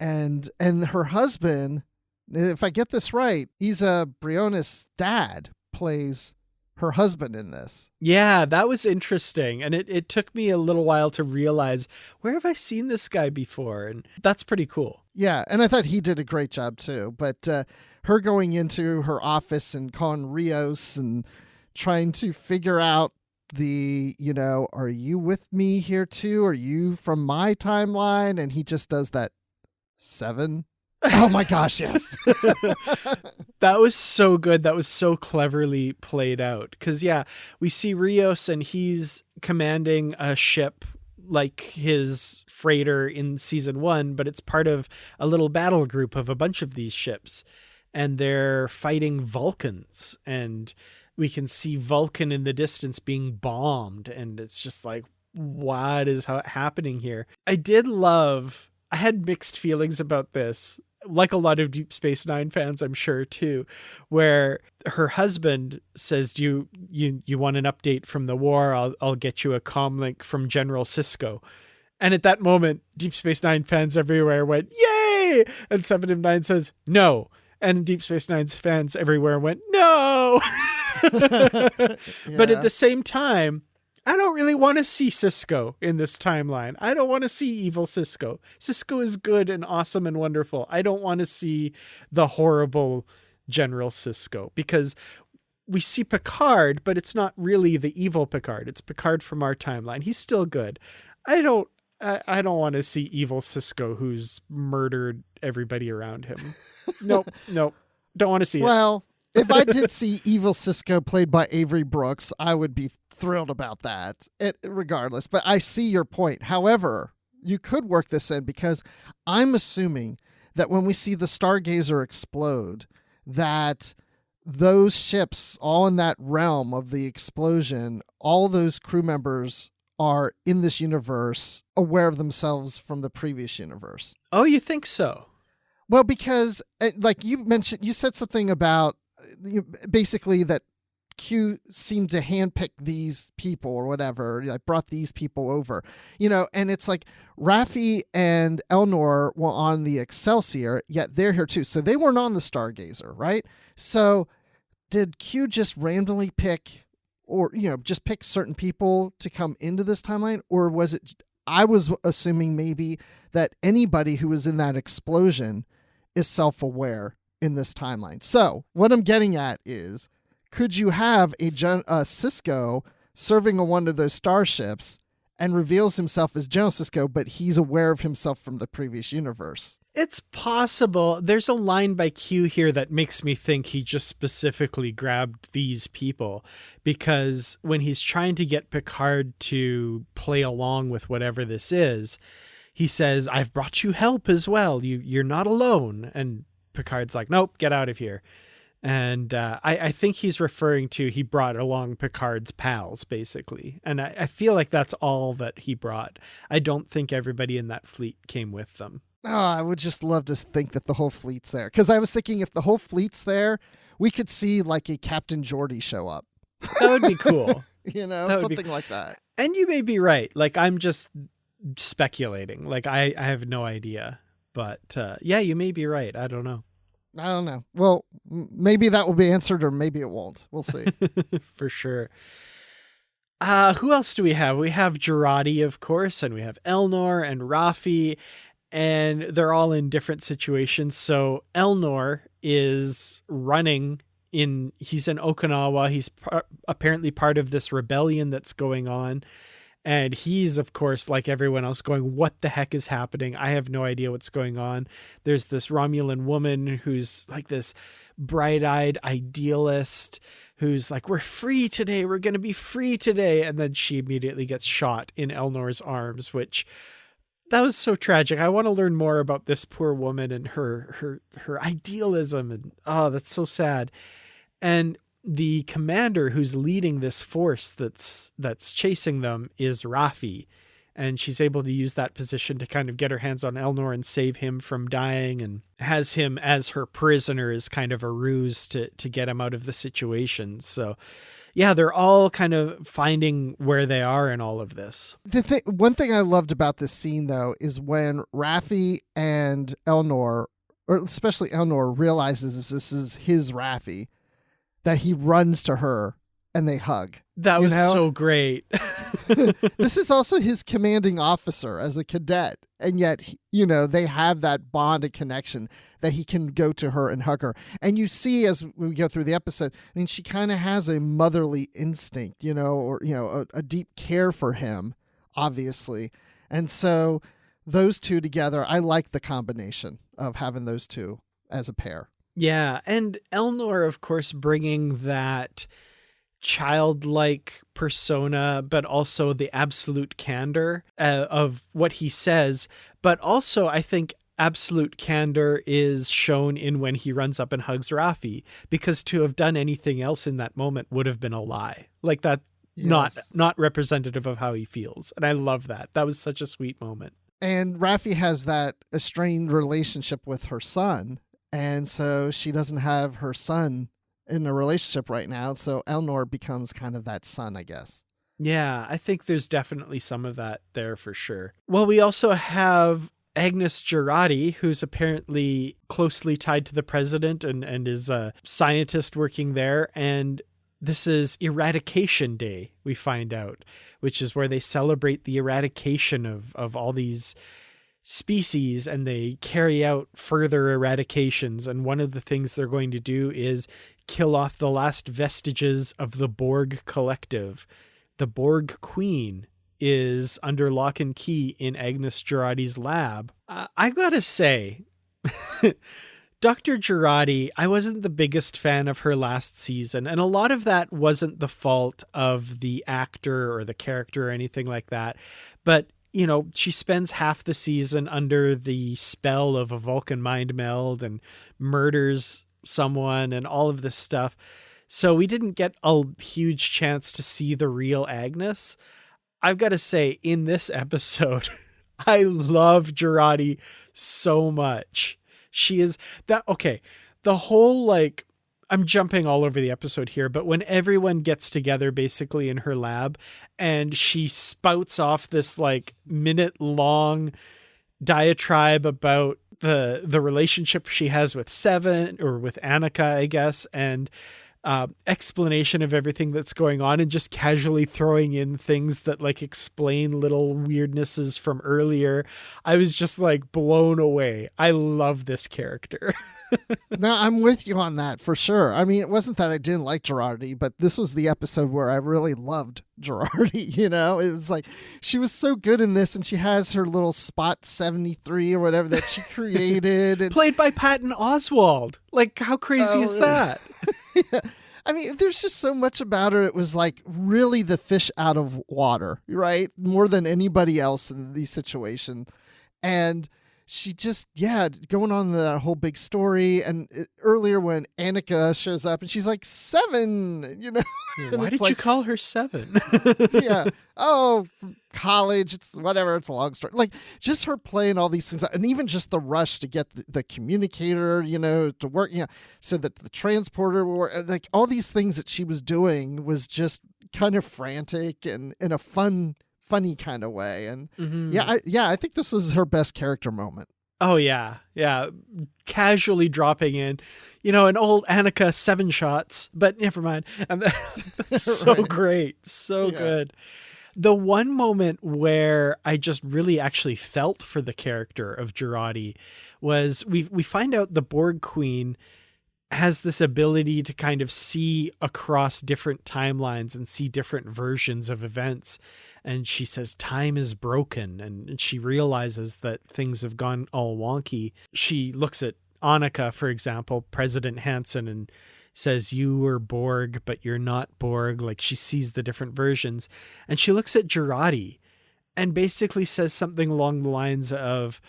And her husband, if I get this right, Isa Briones' dad plays her husband in this. Yeah, that was interesting. And it took me a little while to realize, where have I seen this guy before? And that's pretty cool. Yeah, and I thought he did a great job too. But her going into her office and calling Rios and trying to figure out are you with me here too? Are you from my timeline? And he just does that 7. Oh my gosh, yes. That was so good. That was so cleverly played out. Because, we see Rios and he's commanding a ship like his freighter in season 1, but it's part of a little battle group of a bunch of these ships. And they're fighting Vulcans. And we can see Vulcan in the distance being bombed, and it's just like, what is happening here? I had mixed feelings about this, like a lot of Deep Space Nine fans, I'm sure too, where her husband says, do you want an update from the war? I'll get you a comm link from General Sisko. And at that moment, Deep Space Nine fans everywhere went, yay! And 7 of 9 says, no. And Deep Space Nine's fans everywhere went, no! But at the same time, I don't really want to see Sisko in this timeline. I don't want to see evil Sisko. Sisko is good and awesome and wonderful. I don't want to see the horrible General Sisko, because we see Picard, but it's not really the evil Picard. It's Picard from our timeline. He's still good. I don't want to see evil Sisko who's murdered everybody around him. Nope. Don't want to see it. Well, if I did see evil Sisko played by Avery Brooks, I would be thrilled about that, regardless. But I see your point. However, you could work this in, because I'm assuming that when we see the Stargazer explode, that those ships all in that realm of the explosion, all those crew members are in this universe aware of themselves from the previous universe. Oh, you think so? Well, because like you mentioned, you said something about basically that Q seemed to handpick these people or whatever, like brought these people over, and it's like Raffi and Elnor were on the Excelsior, yet they're here too. So they weren't on the Stargazer, right? So did Q just randomly pick, or, just pick certain people to come into this timeline? Or was it, I was assuming maybe that anybody who was in that explosion is self-aware in this timeline. So what I'm getting at is, could you have a Sisko serving on one of those starships and reveals himself as General Sisko, but he's aware of himself from the previous universe? It's possible. There's a line by Q here that makes me think he just specifically grabbed these people, because when he's trying to get Picard to play along with whatever this is, he says, I've brought you help as well. You're not alone. And Picard's like, nope, get out of here. And I think he's referring to, he brought along Picard's pals, basically. And I feel like that's all that he brought. I don't think everybody in that fleet came with them. Oh, I would just love to think that the whole fleet's there. Because I was thinking, if the whole fleet's there, we could see like a Captain Geordi show up. That would be cool. Something like that. And you may be right. Like, I'm just speculating. Like, I have no idea. But yeah, you may be right. I don't know. Well, maybe that will be answered, or maybe it won't. We'll see. For sure. Who else do we have? We have Jurati, of course, and we have Elnor and Raffi, and they're all in different situations. So Elnor is running he's in Okinawa. He's apparently part of this rebellion that's going on. And he's, of course, like everyone else, going, what the heck is happening? I have no idea what's going on. There's this Romulan woman who's like this bright-eyed idealist who's like, we're free today. We're going to be free today. And then she immediately gets shot in Elnor's arms, which, that was so tragic. I want to learn more about this poor woman and her idealism. And that's so sad. And the commander who's leading this force that's chasing them is Raffi, and she's able to use that position to kind of get her hands on Elnor and save him from dying, and has him as her prisoner as kind of a ruse to get him out of the situation. So yeah, they're all kind of finding where they are in all of this. One thing I loved about this scene, though, is when Raffi and Elnor, or especially Elnor, realizes this is his Raffi, that he runs to her and they hug. That was so great. This is also his commanding officer as a cadet. And yet, they have that bond and connection that he can go to her and hug her. And you see, as we go through the episode, I mean, she kind of has a motherly instinct, or a deep care for him, obviously. And so those two together, I like the combination of having those two as a pair. Yeah, and Elnor, of course, bringing that childlike persona, but also the absolute candor of what he says. But also, I think absolute candor is shown in when he runs up and hugs Raffi, because to have done anything else in that moment would have been a lie. Like that, Yes. not representative of how he feels. And I love that. That was such a sweet moment. And Raffi has that estranged relationship with her son. And so she doesn't have her son in a relationship right now. So Elnor becomes kind of that son, I guess. Yeah, I think there's definitely some of that there for sure. Well, we also have Agnes Girardi, who's apparently closely tied to the president and is a scientist working there. And this is Eradication Day, we find out, which is where they celebrate the eradication of all these species, and they carry out further eradications. And one of the things they're going to do is kill off the last vestiges of the Borg collective. The Borg Queen is under lock and key in Agnes Girardi's lab. I gotta say, Dr. Girardi, I wasn't the biggest fan of her last season, and a lot of that wasn't the fault of the actor or the character or anything like that. But, you know, she spends half the season under the spell of a Vulcan mind meld and murders someone and all of this stuff. So we didn't get a huge chance to see the real Agnes. I've got to say, in this episode, I love Girardi so much. She is that, okay, the whole, like, I'm jumping all over the episode here, but when everyone gets together basically in her lab and she spouts off this like minute-long diatribe about the relationship she has with Seven, or with Annika, I guess, and explanation of everything that's going on, and just casually throwing in things that like explain little weirdnesses from earlier. I was just like blown away. I love this character. No, I'm with you on that for sure. I mean, it wasn't that I didn't like Girardi, but this was the episode where I really loved Girardi. You know, it was like she was so good in this, and she has her little Spot 73 or whatever that she created. And, played by Patton Oswalt. Like, how crazy is that? yeah. I mean, there's just so much about her. It was like really the fish out of water, right? More than anybody else in these situations. And she just, going on that whole big story. And earlier when Annika shows up and she's like, Seven, you know. Why did you call her Seven? Yeah. Oh, from college. It's whatever. It's a long story. Like just her playing all these things, and even just the rush to get the communicator, you know, to work, you know, so that the transporter will work. Like all these things that she was doing was just kind of frantic and in a funny kind of way. And I think this is her best character moment. Oh yeah. Casually dropping in, you know, an old Annika 7 shots, but never mind. And that's so Right. great. So good. The one moment where I just really actually felt for the character of Girardi was we find out the Borg Queen has this ability to kind of see across different timelines and see different versions of events. And she says time is broken, and she realizes that things have gone all wonky. She looks at Annika, for example, President Hansen, and says, you were Borg, but you're not Borg. Like she sees the different versions. And she looks at Girardi and basically says something along the lines of,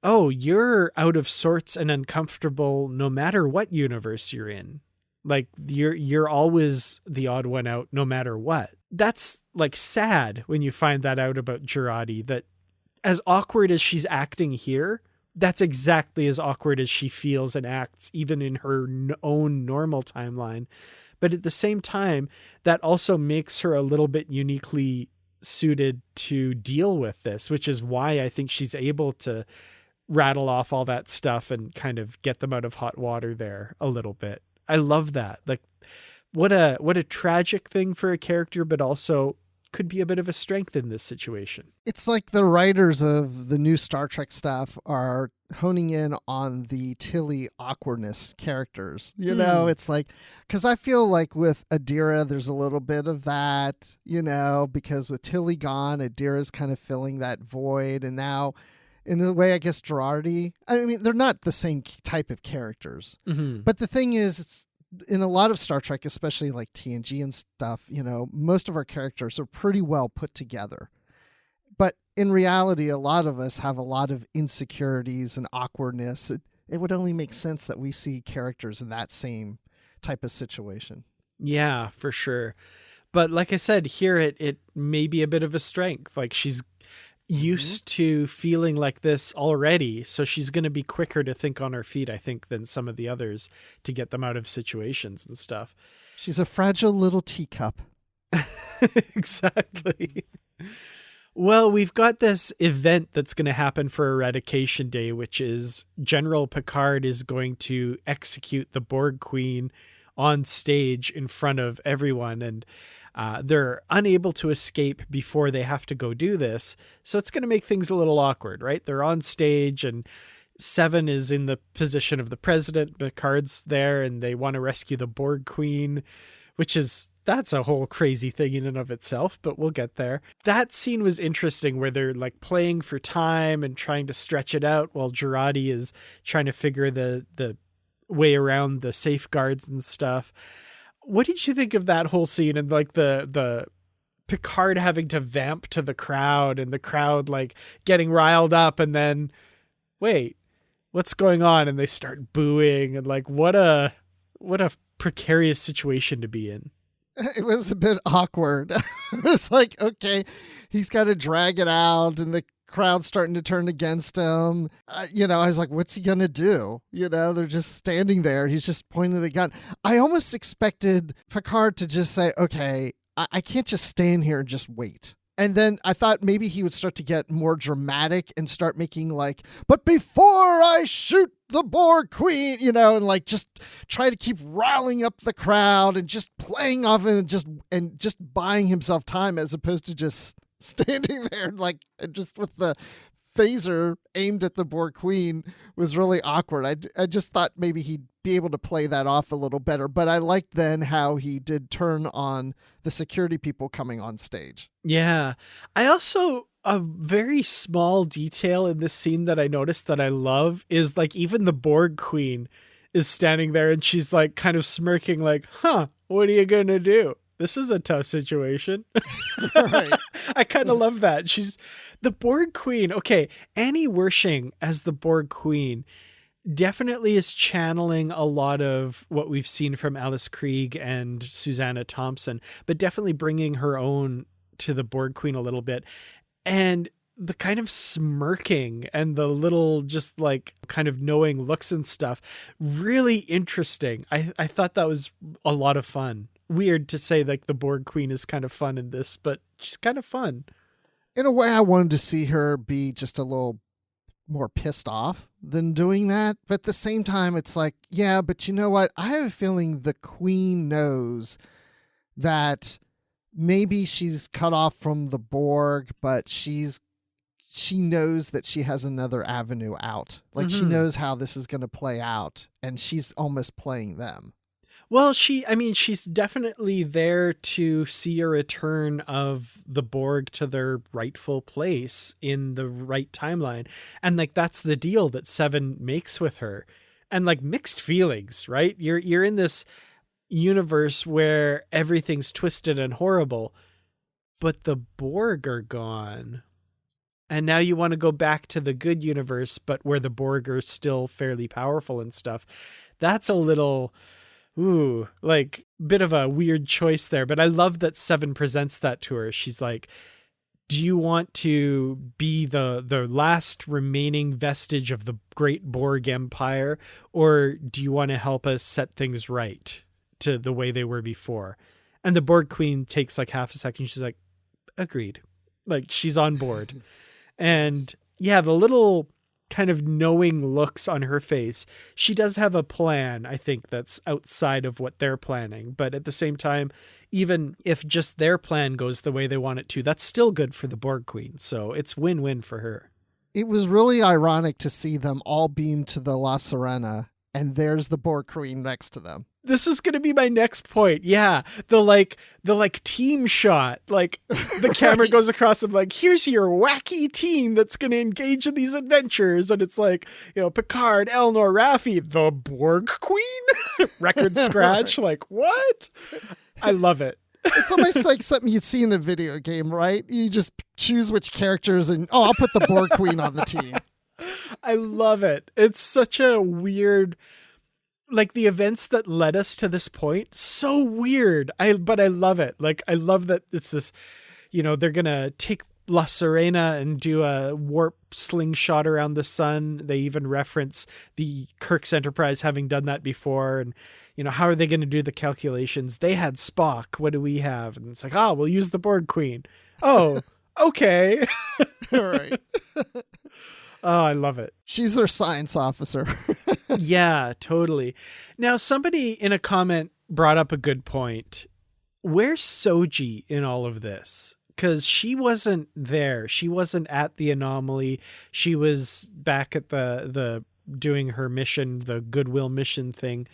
oh, you're out of sorts and uncomfortable no matter what universe you're in. Like you're always the odd one out no matter what. That's like sad when you find that out about Girardi, that as awkward as she's acting here, that's exactly as awkward as she feels and acts even in her own normal timeline. But at the same time, that also makes her a little bit uniquely suited to deal with this, which is why I think she's able to rattle off all that stuff and kind of get them out of hot water there a little bit. I love that. Like what a tragic thing for a character, but also could be a bit of a strength in this situation. It's like the writers of the new Star Trek stuff are honing in on the Tilly awkwardness characters. You know, it's like, because I feel like with Adira, there's a little bit of that, you know, because with Tilly gone, Adira's kind of filling that void. And now, in a way, I guess Girardi, I mean, they're not the same type of characters. Mm-hmm. But the thing is, it's in a lot of Star Trek, especially like TNG and stuff, you know, most of our characters are pretty well put together. But in reality, a lot of us have a lot of insecurities and awkwardness. It would only make sense that we see characters in that same type of situation. Yeah, for sure. But like I said, here it may be a bit of a strength. Like she's used to feeling like this already, so she's going to be quicker to think on her feet, I think, than some of the others to get them out of situations and stuff. She's a fragile little teacup. Exactly. Well, we've got this event that's going to happen for Eradication Day, which is General Picard is going to execute the Borg Queen on stage in front of everyone, and they're unable to escape before they have to go do this. So it's going to make things a little awkward, right? They're on stage and Seven is in the position of the president. Picard's there and they want to rescue the Borg Queen, that's a whole crazy thing in and of itself, but we'll get there. That scene was interesting where they're like playing for time and trying to stretch it out while Jurati is trying to figure the way around the safeguards and stuff. What did you think of that whole scene and like the Picard having to vamp to the crowd and the crowd like getting riled up and then, wait, what's going on? And they start booing and like, what a precarious situation to be in. It was a bit awkward. It was like, okay, he's got to drag it out and the crowd's starting to turn against him. I was like, what's he going to do? They're just standing there. He's just pointing the gun. I almost expected Picard to just say, okay, I can't just stand here and just wait. And then I thought maybe he would start to get more dramatic and start making like, but before I shoot the Borg Queen, and like just try to keep riling up the crowd and just playing off and just buying himself time as opposed to just standing there like just with the phaser aimed at the Borg Queen was really awkward. I just thought maybe he'd be able to play that off a little better, but I liked then how he did turn on the security people coming on stage. Yeah. I also, a very small detail in this scene that I noticed that I love is like even the Borg Queen is standing there and she's like kind of smirking like, what are you going to do? This is a tough situation. Right. I kind of love that. She's the Borg Queen. Okay. Annie Wershing as the Borg Queen definitely is channeling a lot of what we've seen from Alice Krieg and Susanna Thompson, but definitely bringing her own to the Borg Queen a little bit. And the kind of smirking and the little just like kind of knowing looks and stuff, really interesting. I thought that was a lot of fun. Weird to say like the Borg Queen is kind of fun in this, but she's kind of fun. In a way, I wanted to see her be just a little more pissed off than doing that. But at the same time, it's like, yeah, but you know what? I have a feeling the Queen knows that maybe she's cut off from the Borg, but she knows that she has another avenue out. Like she knows how this is going to play out, and she's almost playing them. Well, she's definitely there to see a return of the Borg to their rightful place in the right timeline. And like, that's the deal that Seven makes with her. And like mixed feelings, right? You're in this universe where everything's twisted and horrible, but the Borg are gone. And now you want to go back to the good universe, but where the Borg are still fairly powerful and stuff. That's a little... like bit of a weird choice there, but I love that Seven presents that to her. She's like, do you want to be the last remaining vestige of the great Borg Empire, or do you want to help us set things right to the way they were before? And the Borg Queen takes like half a second. She's like, agreed. Like she's on board. And yeah, the little kind of knowing looks on her face. She does have a plan, I think, that's outside of what they're planning. But at the same time, even if just their plan goes the way they want it to, that's still good for the Borg Queen. So it's win-win for her. It was really ironic to see them all beam to the La Sirena, and there's the Borg Queen next to them. This was going to be my next point. Yeah. The team shot, like the camera goes across them like, here's your wacky team that's going to engage in these adventures. And it's like, Picard, Elnor, Raffi, the Borg Queen record scratch. Like what? I love it. It's almost like something you'd see in a video game, right? You just choose which characters and, I'll put the Borg Queen on the team. I love it. It's such a weird, like the events that led us to this point, so weird. But I love it. Like, I love that it's this, they're going to take La Serena and do a warp slingshot around the sun. They even reference the Kirk's Enterprise having done that before. And, how are they going to do the calculations? They had Spock. What do we have? And it's like, we'll use the Borg Queen. Oh, okay. All right. Oh, I love it. She's their science officer. Yeah, totally. Now, somebody in a comment brought up a good point. Where's Soji in all of this? Because she wasn't there. She wasn't at the anomaly. She was back at the doing her mission, the Goodwill mission thing.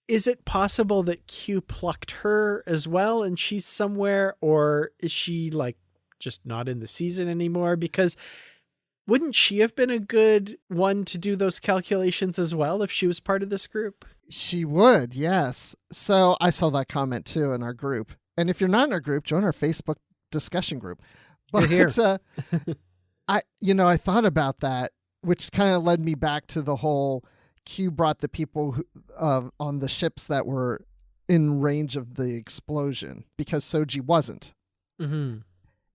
Is it possible that Q plucked her as well and she's somewhere? Or is she like just not in the season anymore? Because wouldn't she have been a good one to do those calculations as well if she was part of this group? She would, yes. So I saw that comment too in our group. And if you're not in our group, join our Facebook discussion group. But here. I thought about that, which kind of led me back to the whole Q brought the people who, on the ships that were in range of the explosion because Soji wasn't. Mm-hmm.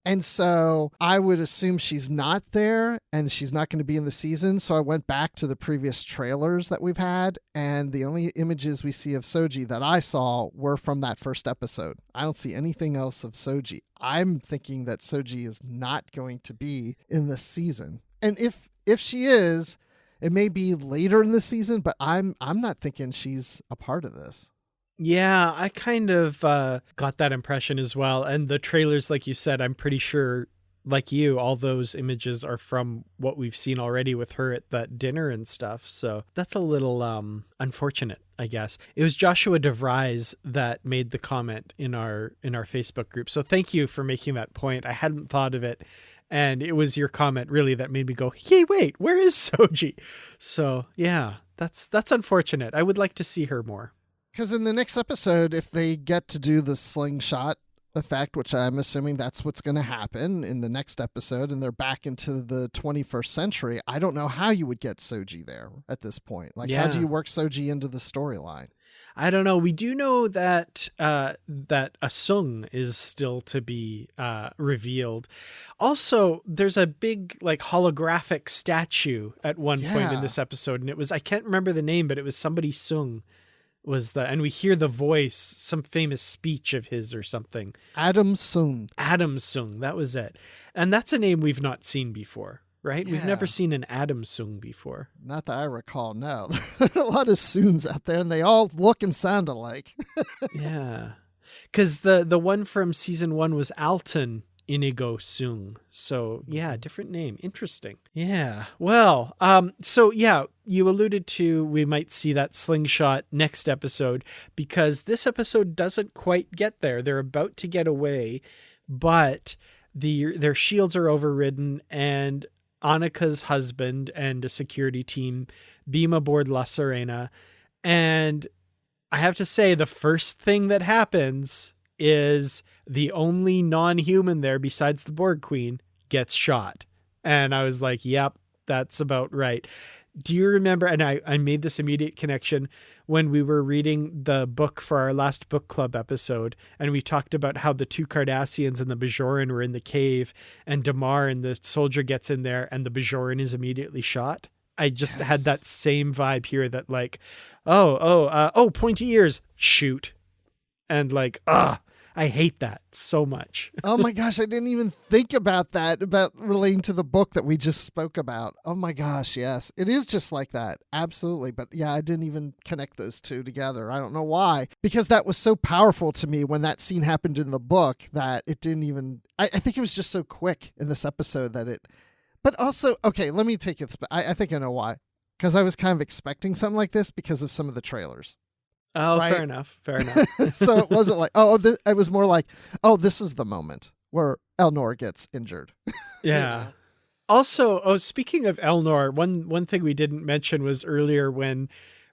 And so I would assume she's not there and she's not going to be in the season. So I went back to the previous trailers that we've had. And the only images we see of Soji that I saw were from that first episode. I don't see anything else of Soji. I'm thinking that Soji is not going to be in this season. And if she is, it may be later in the season, but I'm not thinking she's a part of this. Yeah, I kind of got that impression as well. And the trailers, like you said, I'm pretty sure, like you, all those images are from what we've seen already with her at that dinner and stuff. So that's a little unfortunate, I guess. It was Joshua DeVries that made the comment in our Facebook group. So thank you for making that point. I hadn't thought of it. And it was your comment really that made me go, hey, wait, where is Soji? So yeah, that's unfortunate. I would like to see her more. Because in the next episode, if they get to do the slingshot effect, which I'm assuming that's what's going to happen in the next episode, and they're back into the 21st century, I don't know how you would get Soji there at this point. Like, How do you work Soji into the storyline? I don't know. We do know that that Asung is still to be revealed. Also, there's a big like holographic statue at one point in this episode, and it was, I can't remember the name, but it was somebody Sung. And we hear the voice, some famous speech of his or something. Adam Sung. Adam Sung, that was it. And that's a name we've not seen before, right? Yeah. We've never seen an Adam Sung before. Not that I recall, no. There are a lot of Sungs out there, and they all look and sound alike. Yeah. Because the one from season 1 was Alton Inigo Sung. So yeah, different name. Interesting. Yeah. Well, so yeah, you alluded to we might see that slingshot next episode because this episode doesn't quite get there. They're about to get away, but their shields are overridden and Annika's husband and a security team beam aboard La Serena. And I have to say the first thing that happens is the only non-human there besides the Borg Queen gets shot. And I was like, yep, that's about right. Do you remember, and I made this immediate connection when we were reading the book for our last book club episode, and we talked about how the two Cardassians and the Bajoran were in the cave, and Damar and the soldier gets in there, and the Bajoran is immediately shot. I just had that same vibe here that like, pointy ears, shoot. And like, I hate that so much. Oh my gosh, I didn't even think about that, about relating to the book that we just spoke about. Oh my gosh, yes. It is just like that. Absolutely. But yeah, I didn't even connect those two together. I don't know why. Because that was so powerful to me when that scene happened in the book that it didn't even... I think it was just so quick in this episode that it... But also, okay, let me take it... I think I know why. Because I was kind of expecting something like this because of some of the trailers. Oh, right? Fair enough. So it wasn't like, it was more like, this is the moment where Elnor gets injured. Yeah. Also, speaking of Elnor, one thing we didn't mention was earlier when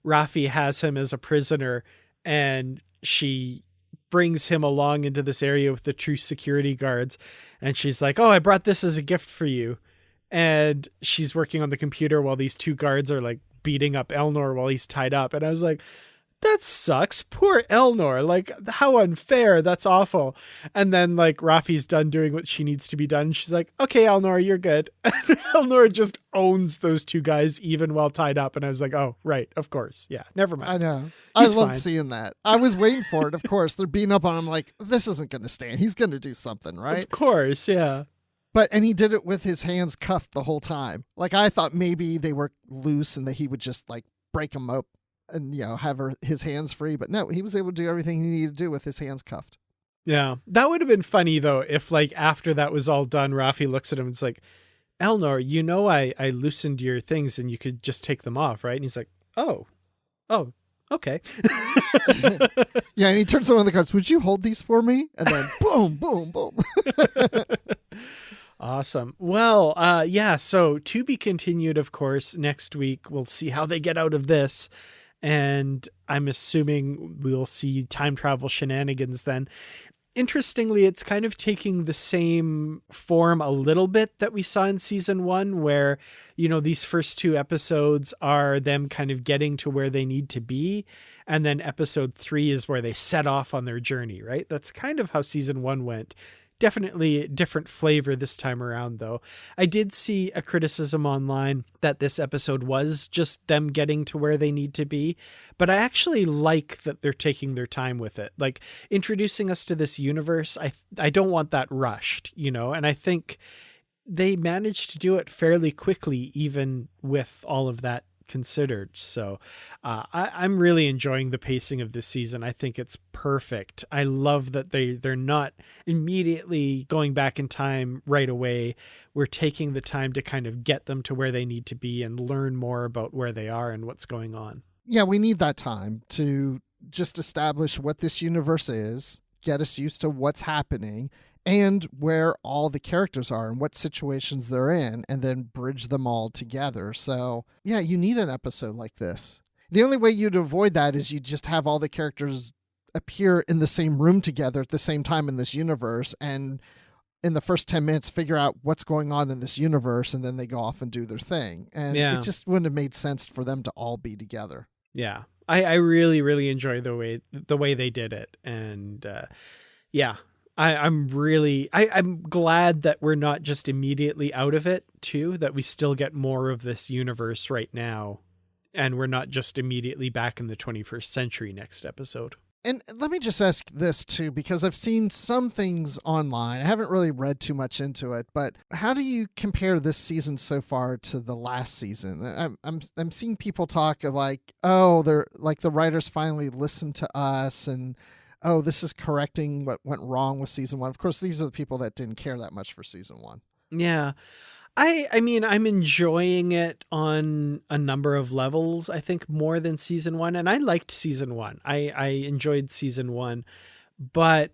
Raffi has him as a prisoner and she brings him along into this area with the true security guards. And she's like, oh, I brought this as a gift for you. And she's working on the computer while these two guards are like beating up Elnor while he's tied up. And I was like, that sucks. Poor Elnor. Like, how unfair. That's awful. And then like Rafi's done doing what she needs to be done. She's like, okay, Elnor, you're good. And Elnor just owns those two guys even while tied up. And I was like, oh, right. Of course. Yeah. Never mind. I know. He's I loved fine. seeing that. I was waiting for it. Of course, they're beating up on him. Like, this isn't going to stand. He's going to do something, right? Of course. Yeah. And he did it with his hands cuffed the whole time. Like, I thought maybe they were loose and that he would just like break them up and, you know, have his hands free. But no, he was able to do everything he needed to do with his hands cuffed. Yeah. That would have been funny, though, if, like, after that was all done, Rafi looks at him and it's like, Elnor, you know I loosened your things and you could just take them off, right? And he's like, oh, okay. Yeah, and he turns to one of the cards, would you hold these for me? And then boom, boom, boom. Awesome. Well, yeah, so to be continued, of course, next week. We'll see how they get out of this. And I'm assuming we'll see time travel shenanigans then. Interestingly, it's kind of taking the same form a little bit that we saw in season 1, where, you know, these first 2 episodes are them kind of getting to where they need to be. And then episode 3 is where they set off on their journey, right? That's kind of how season 1 went. Definitely a different flavor this time around, though. I did see a criticism online that this episode was just them getting to where they need to be, but I actually like that they're taking their time with it. Like, introducing us to this universe, I don't want that rushed, you know, and I think they managed to do it fairly quickly, even with all of that considered. So I'm really enjoying the pacing of this season. I think it's perfect. I love that they're not immediately going back in time right away. We're taking the time to kind of get them to where they need to be and learn more about where they are and what's going on. Yeah, we need that time to just establish what this universe is, get us used to what's happening, and where all the characters are and what situations they're in, and then bridge them all together. So, yeah, you need an episode like this. The only way you'd avoid that is you just have all the characters appear in the same room together at the same time in this universe, and in the first 10 minutes figure out what's going on in this universe, and then they go off and do their thing. And it just wouldn't have made sense for them to all be together. Yeah. I really, really enjoy the way they did it. And yeah. I'm glad that we're not just immediately out of it too, that we still get more of this universe right now. And we're not just immediately back in the 21st century next episode. And let me just ask this too, because I've seen some things online. I haven't really read too much into it, but how do you compare this season so far to the last season? I'm seeing people talk of like, oh, they're like the writers finally listened to us, and oh, this is correcting what went wrong with season 1. Of course, these are the people that didn't care that much for season 1. Yeah. I mean, I'm enjoying it on a number of levels, I think, more than season 1. And I liked season 1. I enjoyed season 1, but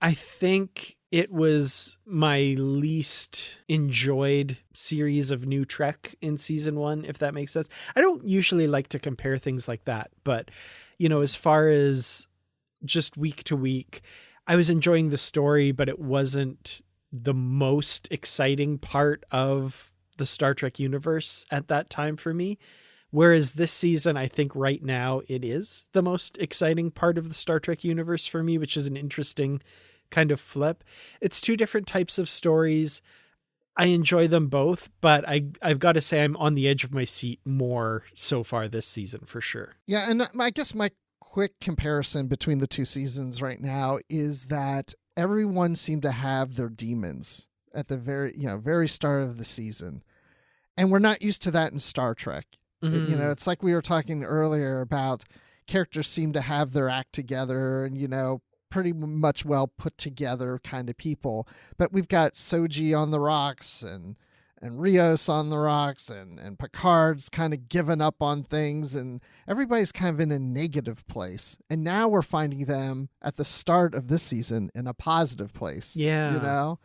I think it was my least enjoyed series of new Trek in season 1, if that makes sense. I don't usually like to compare things like that, but, you know, as far as just week to week, I was enjoying the story, but it wasn't the most exciting part of the Star Trek universe at that time for me. Whereas this season, I think right now it is the most exciting part of the Star Trek universe for me, which is an interesting kind of flip. It's 2 different types of stories. I enjoy them both, but I've got to say I'm on the edge of my seat more so far this season for sure. Yeah. And I guess my quick comparison between the 2 seasons right now is that everyone seemed to have their demons at the very start of the season. And we're not used to that in Star Trek. Mm-hmm. You know, it's like we were talking earlier about characters seem to have their act together and, you know, pretty much well put together kind of people. But we've got Soji on the rocks and Rios on the rocks and Picard's kind of given up on things, and everybody's kind of in a negative place. And now we're finding them at the start of this season in a positive place. Yeah. You know?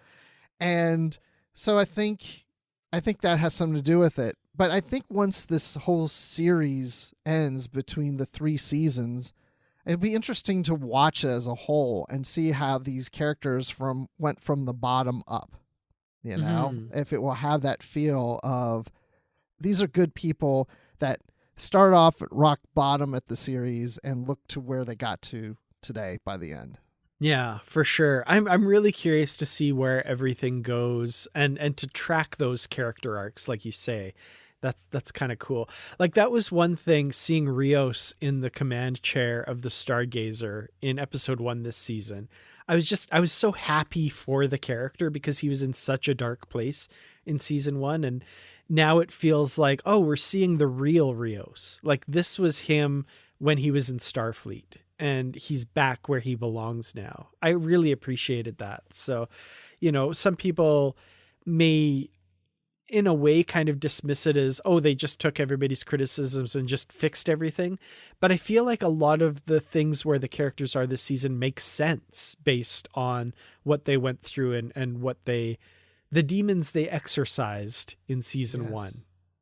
And so I think that has something to do with it. But I think once this whole series ends between the 3 seasons, It'd be interesting to watch as a whole and see how these characters went from the bottom up, you know, if it will have that feel of these are good people that start off at rock bottom at the series and look to where they got to today by the end. Yeah, for sure. I'm really curious to see where everything goes and to track those character arcs, like you say. That's kind of cool. Like, that was one thing, seeing Rios in the command chair of the Stargazer in episode 1 this season. I was so happy for the character because he was in such a dark place in season 1. And now it feels like, oh, we're seeing the real Rios. Like, this was him when he was in Starfleet, and he's back where he belongs now. I really appreciated that. So, you know, some people may, in a way, kind of dismiss it as, oh, they just took everybody's criticisms and just fixed everything. But I feel like a lot of the things where the characters are this season make sense based on what they went through and what the demons they exorcised in season 1,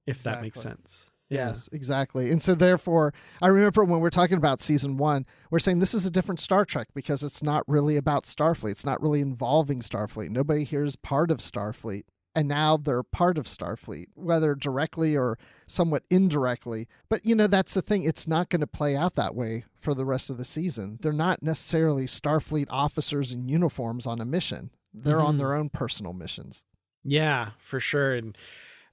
if that makes sense. Yes, exactly. And so therefore, I remember when we're talking about season 1, we're saying this is a different Star Trek because it's not really about Starfleet. It's not really involving Starfleet. Nobody here is part of Starfleet. And now they're part of Starfleet, whether directly or somewhat indirectly. But, you know, that's the thing. It's not going to play out that way for the rest of the season. They're not necessarily Starfleet officers in uniforms on a mission. They're on their own personal missions. Yeah, for sure. And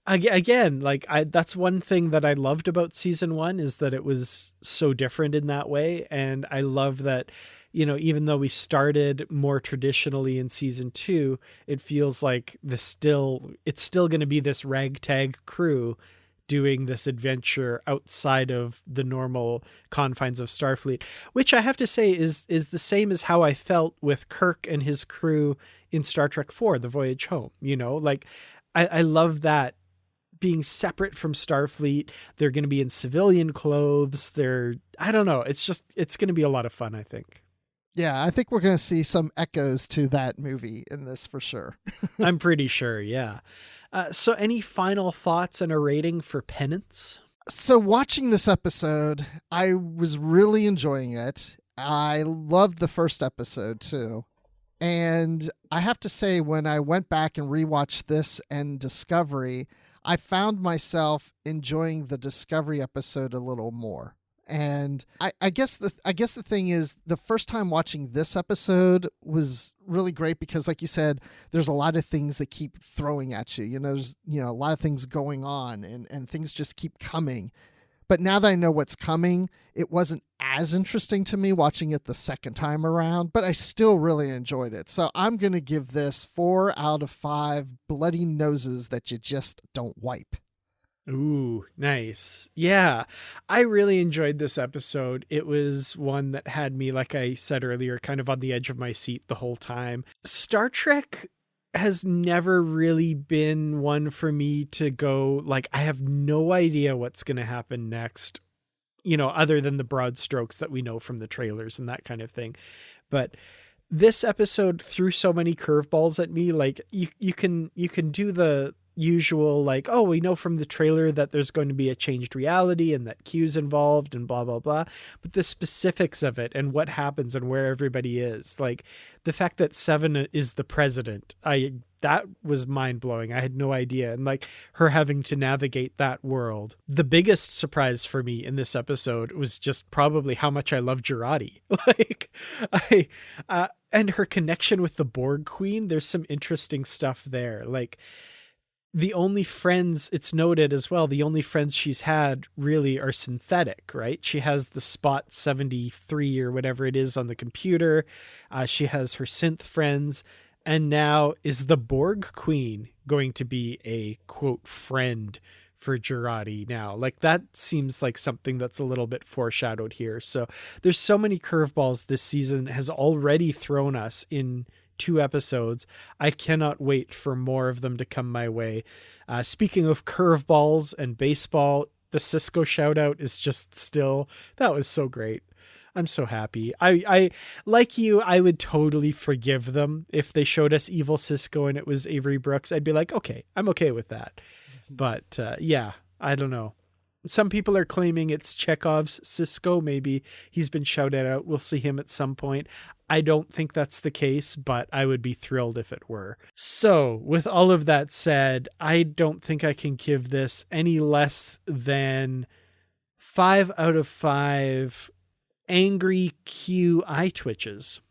again, like, that's one thing that I loved about season 1 is that it was so different in that way. And I love that, you know, even though we started more traditionally in season 2, it feels like it's still going to be this ragtag crew doing this adventure outside of the normal confines of Starfleet, which I have to say is the same as how I felt with Kirk and his crew in Star Trek IV, The Voyage Home. You know, like, I love that being separate from Starfleet. They're going to be in civilian clothes. I don't know. It's going to be a lot of fun, I think. Yeah, I think we're going to see some echoes to that movie in this for sure. I'm pretty sure, yeah. So any final thoughts and a rating for Penance? So watching this episode, I was really enjoying it. I loved the first episode too. And I have to say, when I went back and rewatched this and Discovery, I found myself enjoying the Discovery episode a little more. And I guess the thing is, the first time watching this episode was really great because, like you said, there's a lot of things that keep throwing at you. You know, there's, you know, a lot of things going on and things just keep coming. But now that I know what's coming, it wasn't as interesting to me watching it the second time around, but I still really enjoyed it. So I'm going to give this 4 out of 5 bloody noses that you just don't wipe. Ooh, nice. Yeah, I really enjoyed this episode. It was one that had me, like I said earlier, kind of on the edge of my seat the whole time. Star Trek has never really been one for me to go, like, I have no idea what's going to happen next, you know, other than the broad strokes that we know from the trailers and that kind of thing. But this episode threw so many curveballs at me. Like, you can do the usual, like, oh, we know from the trailer that there's going to be a changed reality and that Q's involved and blah, blah, blah. But the specifics of it and what happens and where everybody is, like the fact that Seven is the president, that was mind blowing. I had no idea. And like her having to navigate that world. The biggest surprise for me in this episode was just probably how much I love Jurati. Like and her connection with the Borg Queen. There's some interesting stuff there. Like, the only friends, it's noted as well, the only friends she's had really are synthetic, right? She has the Spot 73 or whatever it is on the computer. She has her synth friends. And now is the Borg Queen going to be a, quote, friend for Jurati now? Like, that seems like something that's a little bit foreshadowed here. So there's so many curveballs this season has already thrown us in 2 episodes. I cannot wait for more of them to come my way. Speaking of curveballs and baseball, the Cisco shout out is just still, that was so great. I'm so happy. I like you, I would totally forgive them if they showed us evil Cisco and it was Avery Brooks. I'd be like, okay, I'm okay with that. But yeah, I don't know. Some people are claiming it's Chekhov's Cisco. Maybe he's been shouted out. We'll see him at some point. I don't think that's the case, but I would be thrilled if it were. So with all of that said, I don't think I can give this any less than 5 out of 5 angry Q eye twitches.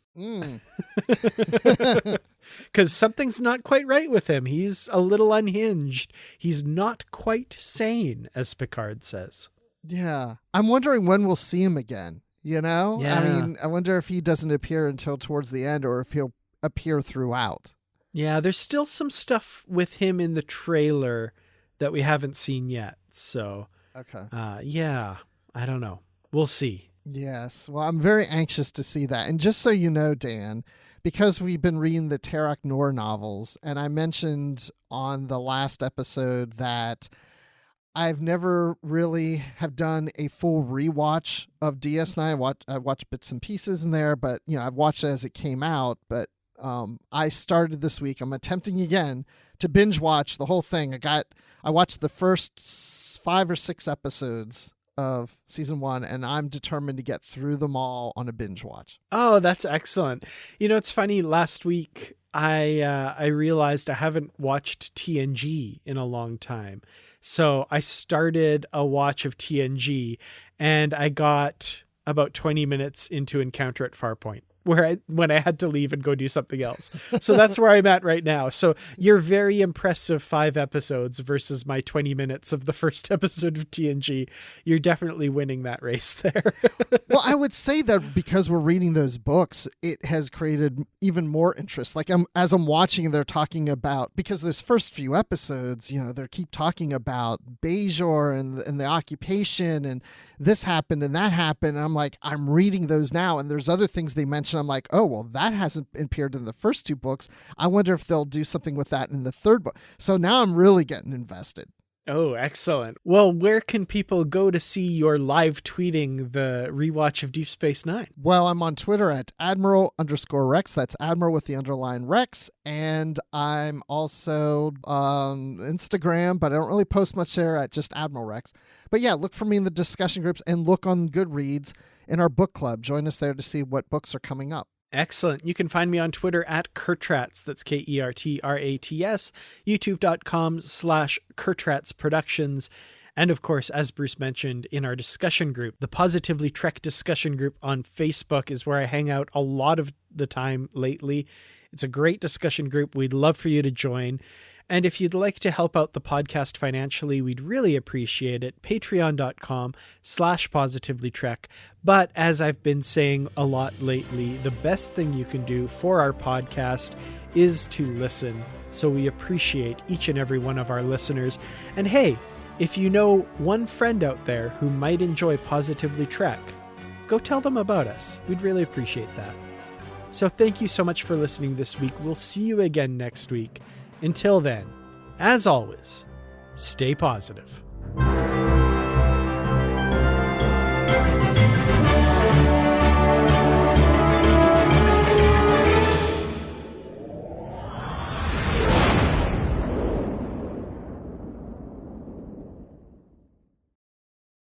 Because something's not quite right with him. He's a little unhinged. He's not quite sane, as Picard says. Yeah. I'm wondering when we'll see him again, you know? Yeah. I mean, I wonder if he doesn't appear until towards the end or if he'll appear throughout. Yeah, there's still some stuff with him in the trailer that we haven't seen yet. So, okay. Yeah, I don't know. We'll see. Yes. Well, I'm very anxious to see that. And just so you know, Dan, because we've been reading the Tarek Noor novels, and I mentioned on the last episode that I've never really have done a full rewatch of DS9. I watched bits and pieces in there, but I've watched it as it came out. But I started this week. I'm attempting again to binge watch the whole thing. I watched the first 5 or 6 episodes of season 1, and I'm determined to get through them all on a binge watch. Oh, that's excellent. It's funny. Last week, I realized I haven't watched TNG in a long time. So I started a watch of TNG, and I got about 20 minutes into Encounter at Farpoint, when I had to leave and go do something else. So that's where I'm at right now. So your very impressive 5 episodes versus my 20 minutes of the first episode of TNG. You're definitely winning that race there. Well, I would say that because we're reading those books, it has created even more interest. Like as I'm watching, they're talking about, because those first few episodes, they keep talking about Bajor and the occupation and this happened and that happened. And I'm like, I'm reading those now. And there's other things they mention. I'm like, oh, well, that hasn't appeared in the first 2 books. I wonder if they'll do something with that in the 3rd book. So now I'm really getting invested. Oh, excellent. Well, where can people go to see your live tweeting the rewatch of Deep Space Nine? Well, I'm on Twitter at Admiral_Rex. That's Admiral with the underline Rex. And I'm also on Instagram, but I don't really post much there at just Admiral Rex. But yeah, look for me in the discussion groups and look on Goodreads in our book club. Join us there to see what books are coming up. Excellent. You can find me on Twitter at Kertrats. That's KERTRATS. YouTube.com/Kertrats Productions. And of course, as Bruce mentioned, in our discussion group, the Positively Trek discussion group on Facebook is where I hang out a lot of the time lately. It's a great discussion group. We'd love for you to join. And if you'd like to help out the podcast financially, we'd really appreciate it. Patreon.com/positivelytrek. But as I've been saying a lot lately, the best thing you can do for our podcast is to listen. So we appreciate each and every one of our listeners. And hey, if you know one friend out there who might enjoy Positively Trek, go tell them about us. We'd really appreciate that. So thank you so much for listening this week. We'll see you again next week. Until then, as always, stay positive.